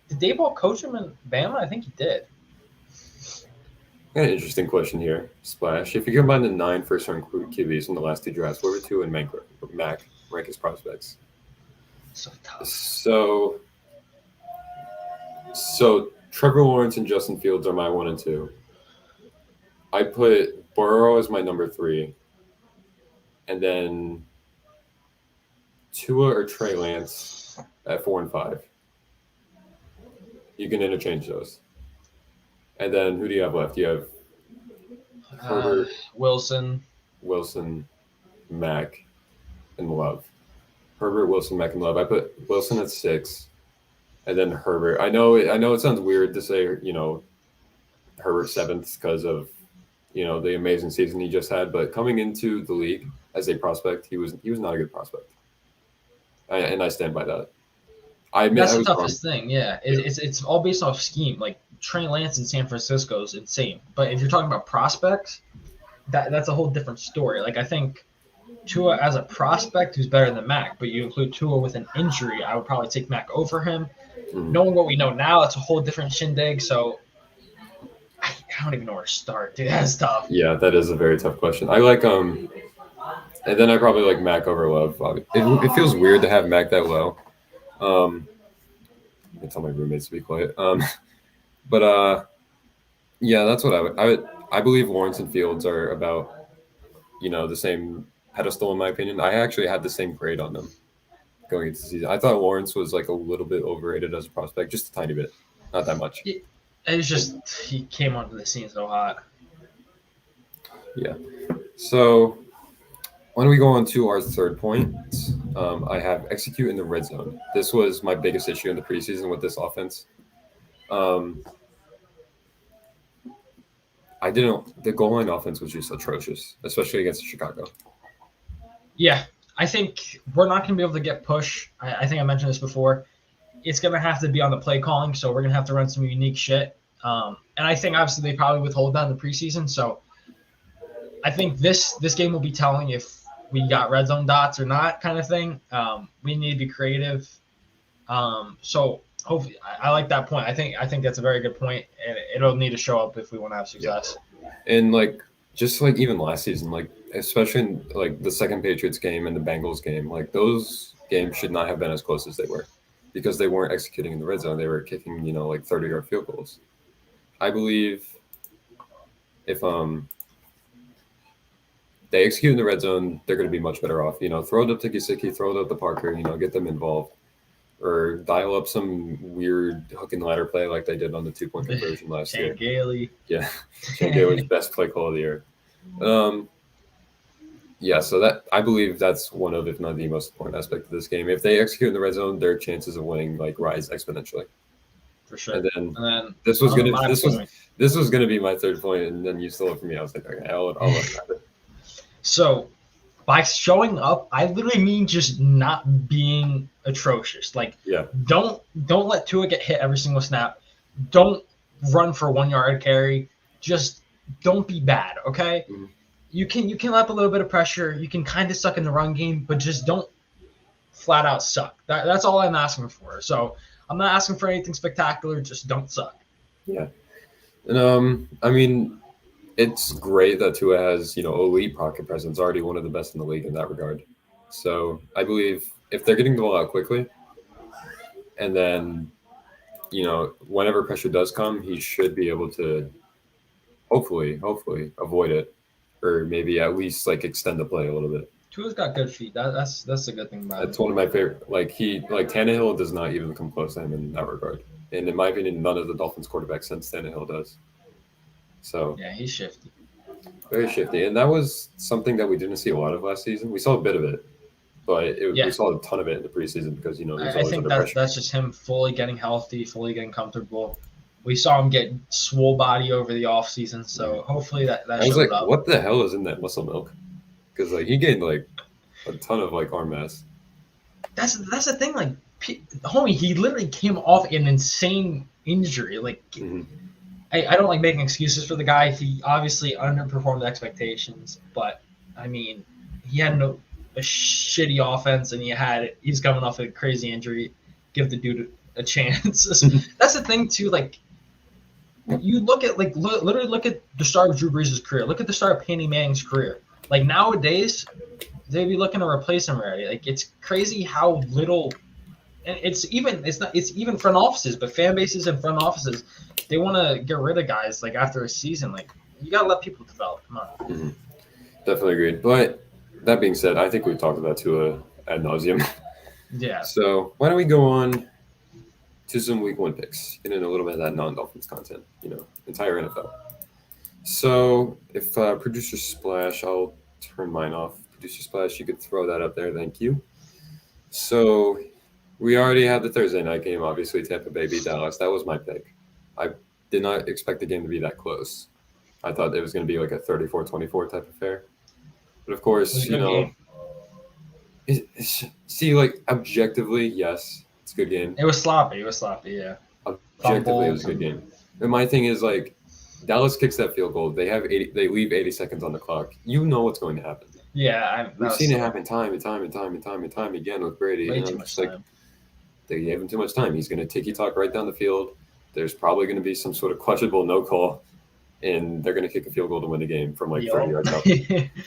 Did Dayball coach him in Bama? I think he did. An interesting question here, Splash. If you combine the 9 first-round QBs from the last 2 drafts, where would Tua and Mac rank as prospects? So tough. So Trevor Lawrence and Justin Fields are my 1 and 2. I put Burrow as my number 3, and then Tua or Trey Lance at 4 and 5. You can interchange those. And then who do you have left? You have Herbert, Wilson, Mac, and Love. Herbert, Wilson, Mac, and Love. I put Wilson at 6, and then Herbert. I know it sounds weird to say, Herbert 7th because of, the amazing season he just had, but coming into the league as a prospect, he was not a good prospect. And I stand by that. I admit that's the toughest thing. Yeah, it's all based off scheme. Like Trey Lance in San Francisco is insane, but if you're talking about prospects, that's a whole different story. Like I think Tua as a prospect who's better than Mac, but you include Tua with an injury, I would probably take Mac over him. Knowing what we know now, it's a whole different shindig. So I don't even know where to start, dude. That's tough. Yeah, that is a very tough question. I like and then I probably like Mac over Love. It feels weird to have Mac that low. I tell my roommates to be quiet. But that's what I believe Lawrence and Fields are about, the same pedestal in my opinion. I actually had the same grade on them going into the season. I thought Lawrence was like a little bit overrated as a prospect, just a tiny bit, not that much. It's just he came onto the scene so hot. Yeah. So when we go on to our third point, I have execute in the red zone. This was my biggest issue in the preseason with this offense. The goal line offense was just atrocious, especially against Chicago. Yeah, I think we're not going to be able to get push. I think I mentioned this before. it's going to have to be on the play calling, so we're going to have to run some unique shit. And I think obviously they probably withhold that in the preseason, so I think this game will be telling if we got red zone dots or not, kind of thing. We need to be creative. So hopefully, I like that point. I think that's a very good point, and it'll need to show up if we want to have success. Yeah. And like just like even last season, like especially in like the second Patriots game and the Bengals game, like those games should not have been as close as they were, because they weren't executing in the red zone. They were kicking, like 30-yard field goals. I believe if they execute in the red zone, they're going to be much better off. Throw it up to Gesicki, throw it up to Parker, get them involved, or dial up some weird hook and ladder play like they did on the 2-point conversion last year. Gailey. Yeah, Shane Gailey's best play call of the year. Yeah, so that I believe that's one of, if not the most important aspect of this game. If they execute in the red zone, their chances of winning rise exponentially. For sure. And then this was gonna be my third point, and then you stole it from me. I was like, okay, I'll let it happen. So by showing up, I literally mean just not being atrocious. Like, don't let Tua get hit every single snap. Don't run for 1 yard carry. Just don't be bad, okay? Mm-hmm. You can let up a little bit of pressure. You can kind of suck in the run game, but just don't flat out suck. That's all I'm asking for. So I'm not asking for anything spectacular. Just don't suck. Yeah. And I mean, it's great that Tua has, elite pocket presence, already one of the best in the league in that regard. So I believe if they're getting the ball out quickly, and then, whenever pressure does come, he should be able to hopefully avoid it, or maybe at least like extend the play a little bit. Tua's got good feet. That's a good thing about it. That's one of my favorite. Tannehill does not even come close to him in that regard. And in my opinion, none of the Dolphins quarterbacks since Tannehill does. So yeah, he's shifty. Very shifty. And that was something that we didn't see a lot of last season. We saw a bit of it, but we saw a ton of it in the preseason because, I think that's just him fully getting healthy, fully getting comfortable. We saw him get swole body over the offseason, so hopefully that I was like, up. What the hell is in that muscle milk? Because he gained a ton of arm mass. That's the thing. Homie, he literally came off an insane injury. Mm-hmm. I don't like making excuses for the guy. He obviously underperformed expectations, but I mean, he had a shitty offense, and he's coming off a crazy injury. Give the dude a chance. That's the thing too. You look at literally look at the start of Drew Brees' career. Look at the start of Peyton Manning's career. Nowadays, they'd be looking to replace him already. It's crazy how little. And it's even front offices, but fan bases and front offices, they want to get rid of guys after a season. You gotta let people develop. Come on. Mm-hmm. Definitely agreed. But that being said, I think we've talked about Tua ad nauseum. Yeah. So why don't we go on to some week 1 picks, and then a little bit of that non-Dolphins content, entire NFL. So if Producer Splash, I'll turn mine off. Producer Splash, you could throw that up there. Thank you. So we already had the Thursday night game, obviously, Tampa Bay beat Dallas. That was my pick. I did not expect the game to be that close. I thought it was going to be a 34-24 type affair. But, of course, objectively, yes, it's a good game. It was sloppy, yeah. Objectively, it was a good game. And my thing is, Dallas kicks that field goal. They leave 80 seconds on the clock. You know what's going to happen. Yeah, we've seen it happen time and time again with Brady. Way too much time. They gave him too much time. He's going to ticky-tock right down the field. There's probably going to be some sort of questionable no call, and they're going to kick a field goal to win the game from 30 yards out.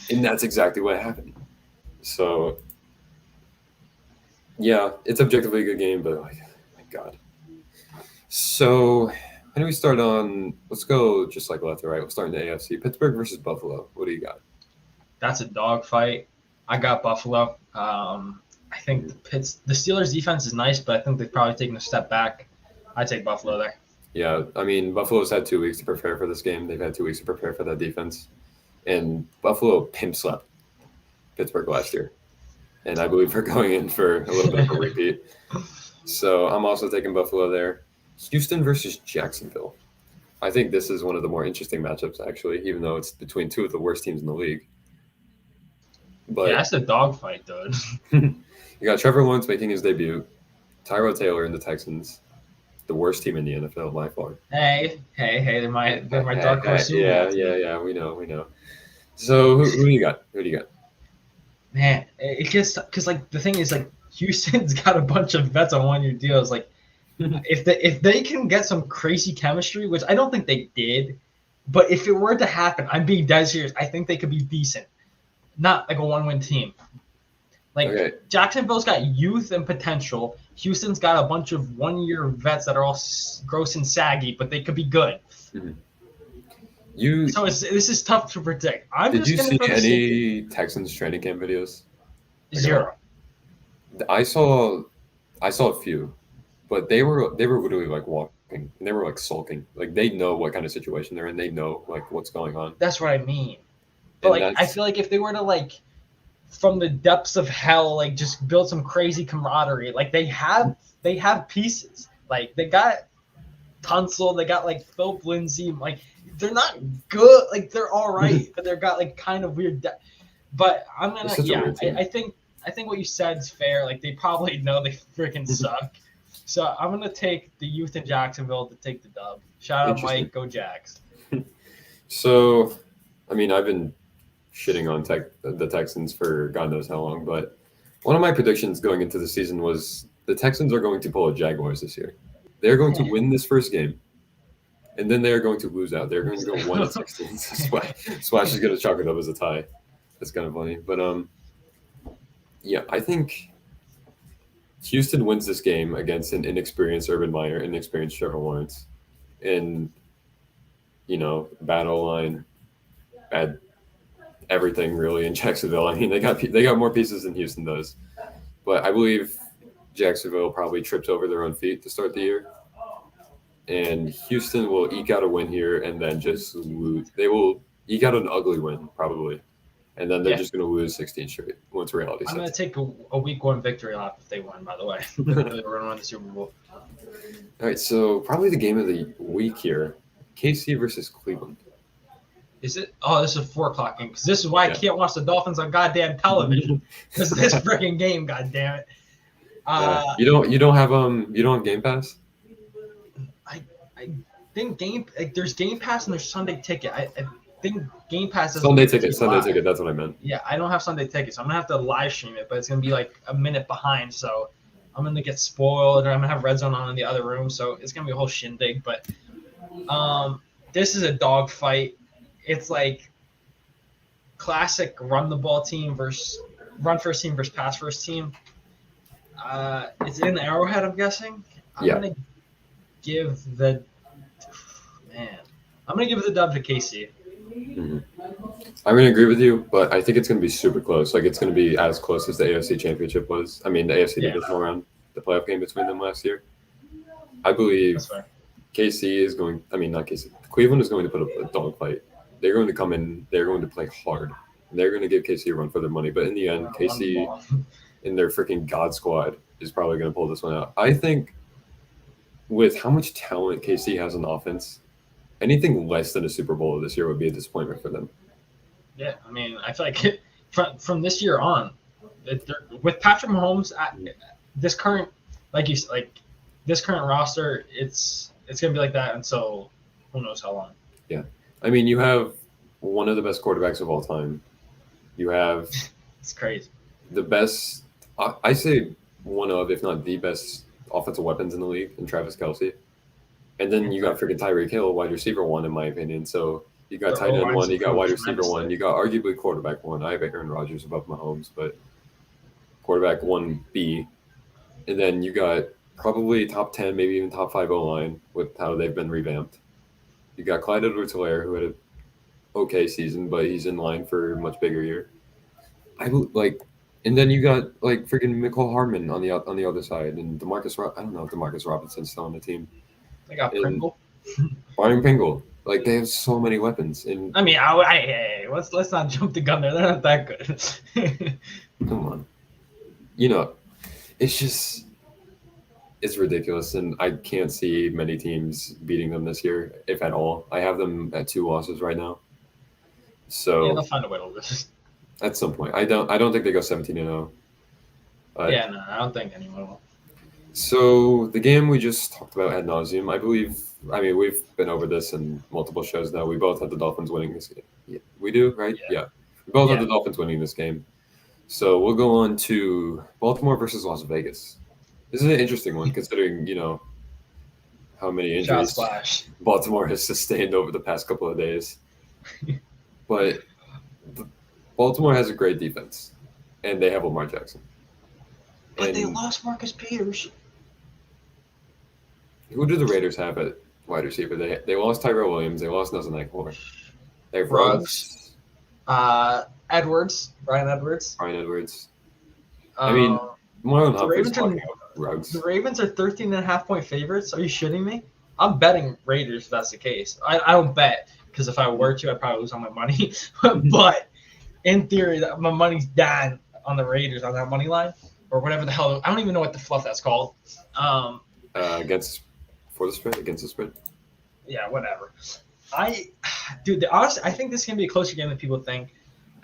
And that's exactly what happened. So, yeah, it's objectively a good game, but my God. So, how do we start on? Let's go just left to right. We'll start in the AFC. Pittsburgh versus Buffalo. What do you got? That's a dogfight. I got Buffalo. I think the Steelers' defense is nice, but I think they've probably taken a step back. I take Buffalo there. Yeah, I mean, Buffalo's had 2 weeks to prepare for this game. They've had 2 weeks to prepare for that defense. And Buffalo pimp-slapped Pittsburgh last year. And I believe they're going in for a little bit of a repeat. So I'm also taking Buffalo there. Houston versus Jacksonville. I think this is one of the more interesting matchups, actually, even though it's between two of the worst teams in the league. But that's a dogfight, dude. You got Trevor Lawrence making his debut. Tyrod Taylor and the Texans, the worst team in the NFL by far. Hey, they're my dark horse Super Bowl team. Yeah. We know. So who do you got? Who do you got? Man, it just because like the thing is like Houston's got a bunch of vets on 1-year deals. Like if they can get some crazy chemistry, which I don't think they did, but if it were to happen, I'm being dead serious. I think they could be decent, not like a 1-win team. Like Okay. Jacksonville's got youth and potential. Houston's got a bunch of 1-year vets that are all gross and saggy, but they could be good. Mm-hmm. So this is tough to predict. Did you see any Texans training camp videos? Zero. I saw a few, but they were literally like walking and they were like sulking. Like they know what kind of situation they're in. They know like what's going on. That's what I mean. But like I feel like if they were to like from the depths of hell, like just build some crazy camaraderie. Like they have pieces. Like they got Tunsil, they got like Philip Lindsay. Like they're not good. Like they're all right, but they're got like kind of weird. But I'm gonna I think what you said is fair. Like they probably know they freaking suck. So I'm gonna take the youth in Jacksonville to take the dub. Shout out Mike, go Jags. So, I mean, I've been shitting on the Texans for God knows how long, but one of my predictions going into the season was the Texans are going to pull a Jaguars this year. They're going to win this first game, and then they're going to lose out. They're going to go 1-16. Splash is going to chalk it up as a tie. That's kind of funny, but yeah, I think Houston wins this game against an inexperienced Urban Meyer, inexperienced Trevor Lawrence, and bad Oline, bad everything really in Jacksonville. I mean, they got more pieces than Houston does, but I believe Jacksonville probably trips over their own feet to start the year, and Houston will eke out a win here and then just lose. They will eke out an ugly win probably, and then they're just going to lose 16 straight once reality sets. I'm going to take a week 1 victory lap if they win. By the way, we're going to win the Super Bowl. All right, so probably the game of the week here: KC versus Cleveland. Is it? Oh, this is a 4:00 game because this is why I can't watch the Dolphins on goddamn television. Because this freaking game, goddamn it. You don't have Game Pass? I think there's Game Pass and there's Sunday Ticket. I think Game Pass is Sunday Ticket. That's what I meant. Yeah, I don't have Sunday Ticket, so I'm gonna have to live stream it, but it's gonna be like a minute behind. So I'm gonna get spoiled, or I'm gonna have Red Zone on in the other room, so it's gonna be a whole shindig. But this is a dog fight. It's like classic run the ball team versus run first team versus pass first team. It's in Arrowhead, I'm guessing. I'm gonna give the dub to KC. Mm-hmm. I'm gonna agree with you, but I think it's gonna be super close. Like it's gonna be as close as the AFC Championship was. I mean, the AFC divisional round, the playoff game between them last year. I believe KC is going. I mean, not KC. Cleveland is going to put up a dog fight. They're going to come in. They're going to play hard. And they're going to give KC a run for their money. But in the end, KC in their freaking God squad is probably going to pull this one out. I think with how much talent KC has on offense, anything less than a Super Bowl this year would be a disappointment for them. Yeah, I mean, I feel like from this year on, with Patrick Mahomes at this current, this current roster, it's going to be like that until who knows how long. Yeah. I mean, you have one of the best quarterbacks of all time. You have it's crazy. The best, I say one of, if not the best offensive weapons in the league in Travis Kelce. And then you got freaking Tyreek Hill, wide receiver 1, in my opinion. So you got tight end 1, you got wide receiver 1, you got arguably quarterback 1. I have Aaron Rodgers above Mahomes, but quarterback 1B. And then you got probably top 10, maybe even top 5 O-line with how they've been revamped. You got Clyde Edwards-Helaire, who had an okay season, but he's in line for a much bigger year. And then you got like freaking Mecole Hardman on the other side, and I don't know if Demarcus Robinson's still on the team. They got Pringle. Brian Pringle. Like they have so many weapons. And I mean, let's not jump the gun there. They're not that good. Come on. It's ridiculous, and I can't see many teams beating them this year, if at all. I have them at 2 losses right now. So they'll find a way to lose. At some point. I don't think they go 17-0. I don't think anyone will. So the game we just talked about ad nauseum, I believe. I mean, we've been over this in multiple shows now. We both had the Dolphins winning this game. Yeah, we do, right? Yeah. Yeah. We both had Yeah. the Dolphins winning this game. So we'll go on to Baltimore versus Las Vegas. This is an interesting one, considering how many Shot injuries splash. Baltimore has sustained over the past couple of days. But Baltimore has a great defense, and they have Lamar Jackson. But they And lost Marcus Peters. who do the Raiders have at wide receiver? They lost Tyrell Williams. They lost Nelson Aguilar. They have Ruggs. Edwards. Ryan Edwards. Ryan Edwards. I mean, Marlon Humphrey's blocking out Ruggs. The Ravens are 13.5-point favorites. Are you shitting me? I'm betting Raiders if that's the case. I don't bet because if I were to, I'd probably lose all my money. But in theory, my money's down on the Raiders on that money line or whatever the hell. I don't even know what the fluff that's called. Against the spread. Yeah, whatever. Honestly, I think this can be a closer game than people think.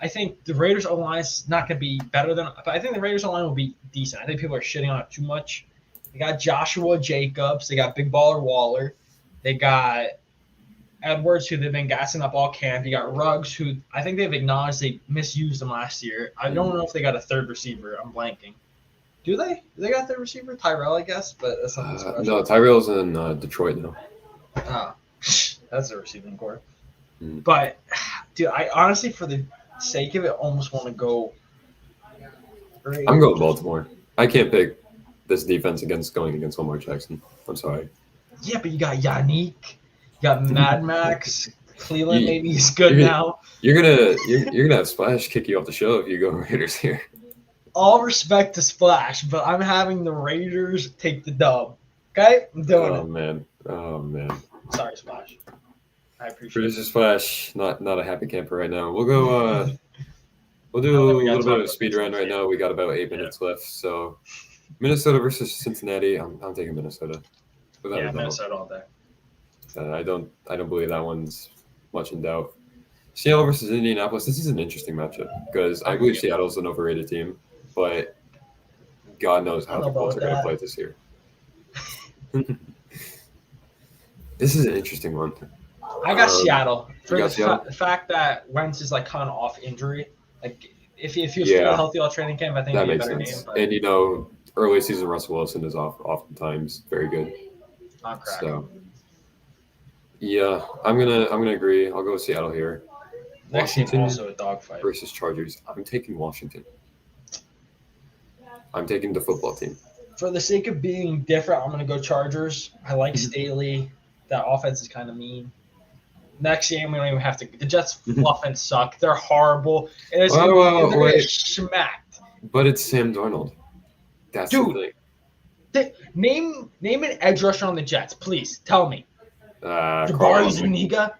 I think the Raiders O-line is not going to be better than, but I think the Raiders O-line will be decent. I think people are shitting on it too much. They got Joshua Jacobs. They got Big Baller Waller. They got Edwards, who they've been gassing up all camp. You got Ruggs, who I think they've acknowledged they misused him last year. I don't know if they got a third receiver. I'm blanking. Do they? Do they got a third receiver? Tyrell, I guess, but that's something special. No, Tyrell's in Detroit now. Oh, that's a receiving core. Mm. But, dude, I honestly, for the sake of it, almost want to go. I'm going Baltimore. I can't pick this defense going against Lamar Jackson. I'm sorry. Yeah, but you got Yannick, you got Mad Max, Cleveland. Maybe he's good now. You're gonna have Splash kick you off the show if you go Raiders here. All respect to Splash, but I'm having the Raiders take the dub. Okay, I'm doing it. Oh man. Sorry, Splash. I appreciate Producer it. Splash, not a happy camper right now. We'll go. We'll do a little bit of a speed run right now. We got about 8 minutes left. So, Minnesota versus Cincinnati. I'm taking Minnesota. Without a doubt. Minnesota all day. I don't believe that one's much in doubt. Seattle versus Indianapolis. This is an interesting matchup because I believe Seattle's an overrated team, but God knows how the Colts are going to play this year. This is an interesting one. I got Seattle for Seattle? the fact that Wentz is like kind of off injury. Like if he was still healthy all training camp, I think that it'd be makes a better sense. game. But And early season Russell Wilson is oftentimes very good. I'm cracking. So yeah, I'm gonna agree. I'll go with Seattle here. Next game Washington also a dogfight. versus Chargers. I'm taking Washington. I'm taking the football team. For the sake of being different, I'm gonna go Chargers. I like Staley. That offense is kind of mean. Next game, we don't even have to. The Jets fluff and suck. They're horrible. And it's gonna be smacked. But it's Sam Darnold. That's the thing. Name an edge rusher on the Jets, please. Tell me. Jabari Zuniga?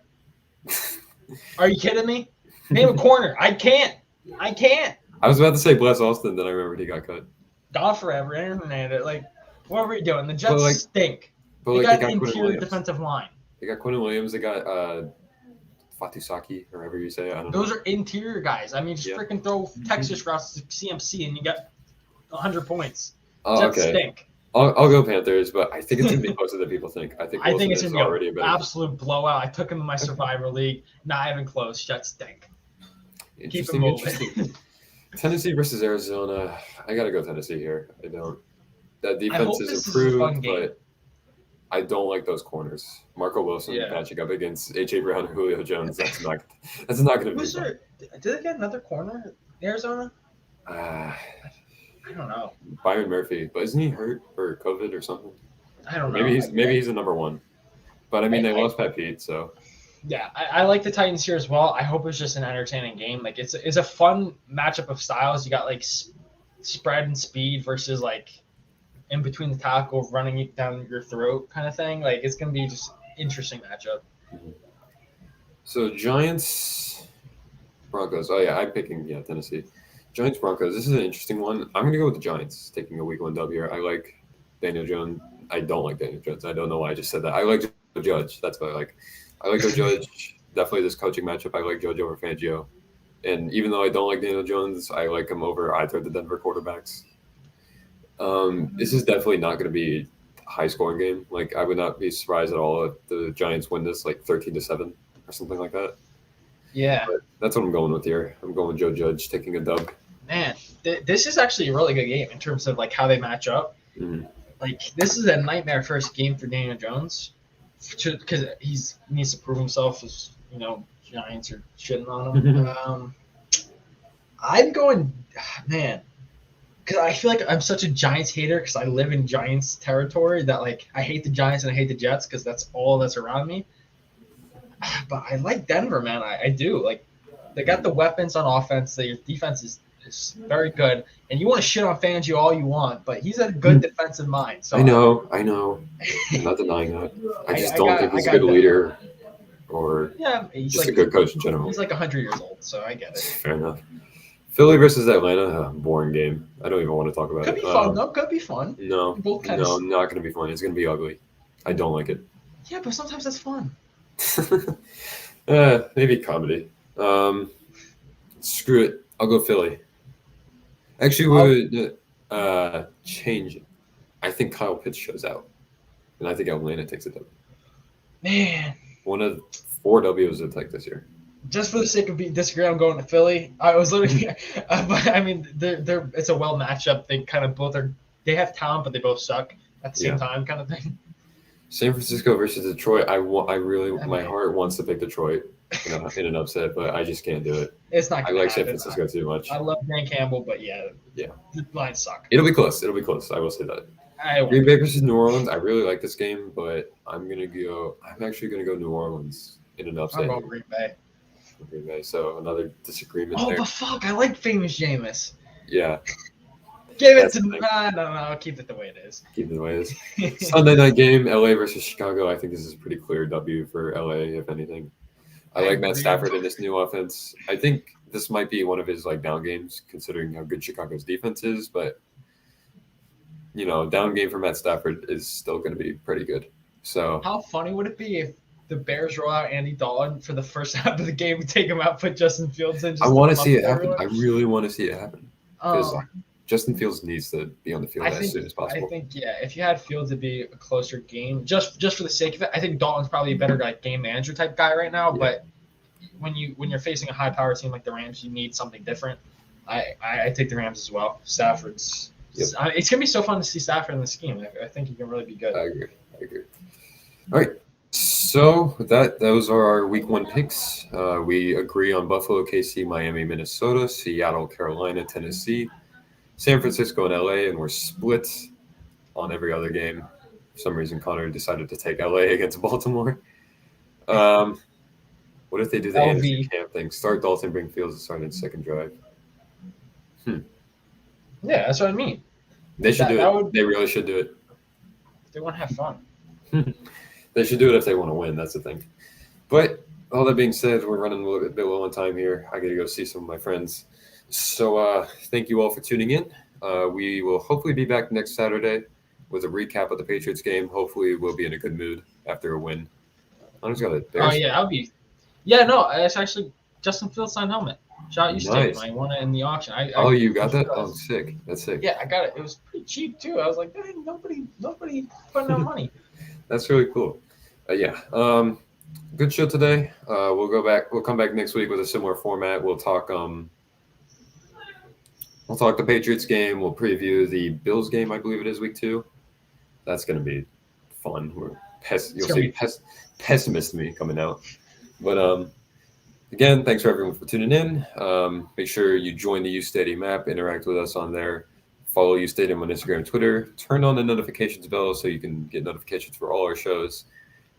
Are you kidding me? Name a corner. I can't. I was about to say Bless Austin, then I remembered he got cut. Gone forever. Aaron Hernandez. Like, what are we doing? The Jets stink. But they got got an interior defensive line. They got Quentin Williams. They got Fatusaki, or however you say it. I don't know. Those are interior guys. I mean, just freaking throw Texas routes to CMC and you got 100 points. Oh, Jets okay. stink. I'll go Panthers, but I think it's going to be closer than people think. I think it's going to already be an absolute blowout. I took him in my Survivor League. Not even close. Jets stink. Keep it moving. Tennessee versus Arizona. I got to go Tennessee here. I don't. That defense is a fun improved, game. but I don't like those corners. Marco Wilson matching up against A.J. Brown and Julio Jones. That's not going to be fun. Did they get another corner in Arizona? I don't know. Byron Murphy, but isn't he hurt for COVID or something? I don't know. Maybe he's a number one. But I mean, they lost Pat Pete, so. Yeah, I like the Titans here as well. I hope it's just an entertaining game. Like it's a fun matchup of styles. You got like spread and speed versus like in between the tackle, running down your throat kind of thing. Like it's gonna be just interesting matchup. So Giants, Broncos. Oh yeah, I'm picking Tennessee. Giants Broncos. This is an interesting one. I'm gonna go with the Giants taking a week 1 W here. I like Daniel Jones. I don't like Daniel Jones. I don't know why I just said that. I like Joe Judge. That's what I like. I like Joe Judge. Definitely this coaching matchup. I like Judge over Fangio. And even though I don't like Daniel Jones, I like him over either of the Denver quarterbacks. This is definitely not going to be a high-scoring game. Like, I would not be surprised at all if the Giants win this, like 13-7 or something like that. Yeah. But that's what I'm going with here. I'm going with Joe Judge taking a dub. Man, this is actually a really good game in terms of like how they match up. Mm-hmm. Like this is a nightmare first game for Daniel Jones, because he needs to prove himself. As Giants are shitting on him. I'm going, man, because I feel like I'm such a Giants hater because I live in Giants territory that like I hate the Giants and I hate the Jets because that's all that's around me. But I like Denver, man. I do. Like they got the weapons on offense. Their defense is very good. And you want to shit on Fangio all you want, but he's a good defensive mind. So I know. I'm not denying that. I just don't think he's a good leader or he's just like a good coach in general. He's like 100 years old, so I get it. Fair enough. Philly versus Atlanta, boring game. I don't even want to talk about it. Could be fun, though. Could be fun. No, not going to be fun. It's going to be ugly. I don't like it. Yeah, but sometimes that's fun. Maybe comedy. Screw it. I'll go Philly. Actually, we'll change it. I think Kyle Pitts shows out. And I think Atlanta takes it up. Man. One of 4 W's to take this year. Just for the sake of being disagree, I'm going to Philly. I was literally, but I mean, they're it's a well matchup. They kind of both they have talent, but they both suck at the same time, kind of thing. San Francisco versus Detroit. My heart wants to pick Detroit in an upset, but I just can't do it. It's not. I like San Francisco too much. I love Dan Campbell, but the lines suck. It'll be close. I will say that. Green Bay versus New Orleans. I really like this game, but I'm actually gonna go New Orleans in an upset. I'm going Green Bay. Green Bay. So another disagreement there. Oh, but fuck! I like famous Jameis. Yeah. Give it to no. Keep it the way it is. Keep it the way it is. Sunday night game, LA versus Chicago. I think this is a pretty clear W for LA, if anything. I like Matt Stafford in this new offense. I think this might be one of his down games, considering how good Chicago's defense is. But down game for Matt Stafford is still going to be pretty good. So how funny would it be if the Bears roll out Andy Dalton for the first half of the game and take him out, put Justin Fields in? I want to see it happen. I really want to see it happen because Justin Fields needs to be on the field as soon as possible. I think if you had Fields, it'd be a closer game. Just for the sake of it, I think Dalton's probably a better game manager type guy right now. Yeah. But when you're facing a high power team like the Rams, you need something different. I take the Rams as well. Stafford's. Yep. It's gonna be so fun to see Stafford in this game. I think he can really be good. I agree. All right. So with that, those are our week 1 picks. We agree on Buffalo, KC, Miami, Minnesota, Seattle, Carolina, Tennessee, San Francisco, and LA, and we're split on every other game. For some reason, Connor decided to take LA against Baltimore. What if they do the Anderson Camp thing? Start Dalton, bring Fields to start in second drive. Yeah, that's what I mean. They should do it. They really should do it. They want to have fun. They should do it if they want to win. That's the thing. But all that being said, we're running a little bit low on time here. I got to go see some of my friends. So thank you all for tuning in. We will hopefully be back next Saturday with a recap of the Patriots game. Hopefully we'll be in a good mood after a win. I just got a Bears. Oh, yeah, I'll be. Yeah, no, it's actually Justin Fields signed helmet. Shout out you Stadium. I won it in the auction. You got that? Oh, sick. That's sick. Yeah, I got it. It was pretty cheap too. I was like, dang, nobody putting out money. That's really cool. Good show today. We'll come back next week with a similar format. We'll talk the Patriots game. We'll preview the Bills game. I believe it is week 2. That's going to be fun. You'll see pessimist me coming out. But again, thanks for everyone for tuning in. Make sure you join the U Stadium app, interact with us on there. Follow U Stadium on Instagram and Twitter. Turn on the notifications bell so you can get notifications for all our shows.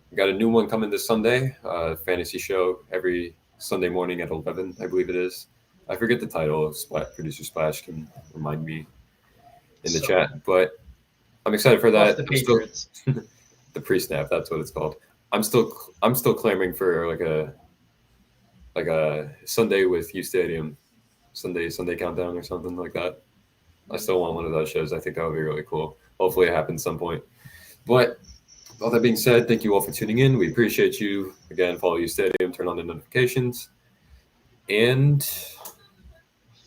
We got a new one coming this Sunday, fantasy show every Sunday morning at 11, I believe it is. I forget the title. Producer Splash can remind me in the chat, but I'm excited for that. The Patriots. The pre-snap, that's what it's called. I'm still clamoring for like a Sunday with U Stadium, Sunday countdown or something like that. I still want one of those shows. I think that would be really cool. Hopefully it happens some point. But all that being said, thank you all for tuning in. We appreciate you. Again, follow U Stadium, turn on the notifications. And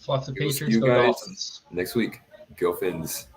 Fluff the Patriots, you go guys Dolphins. Next week. Go Fins.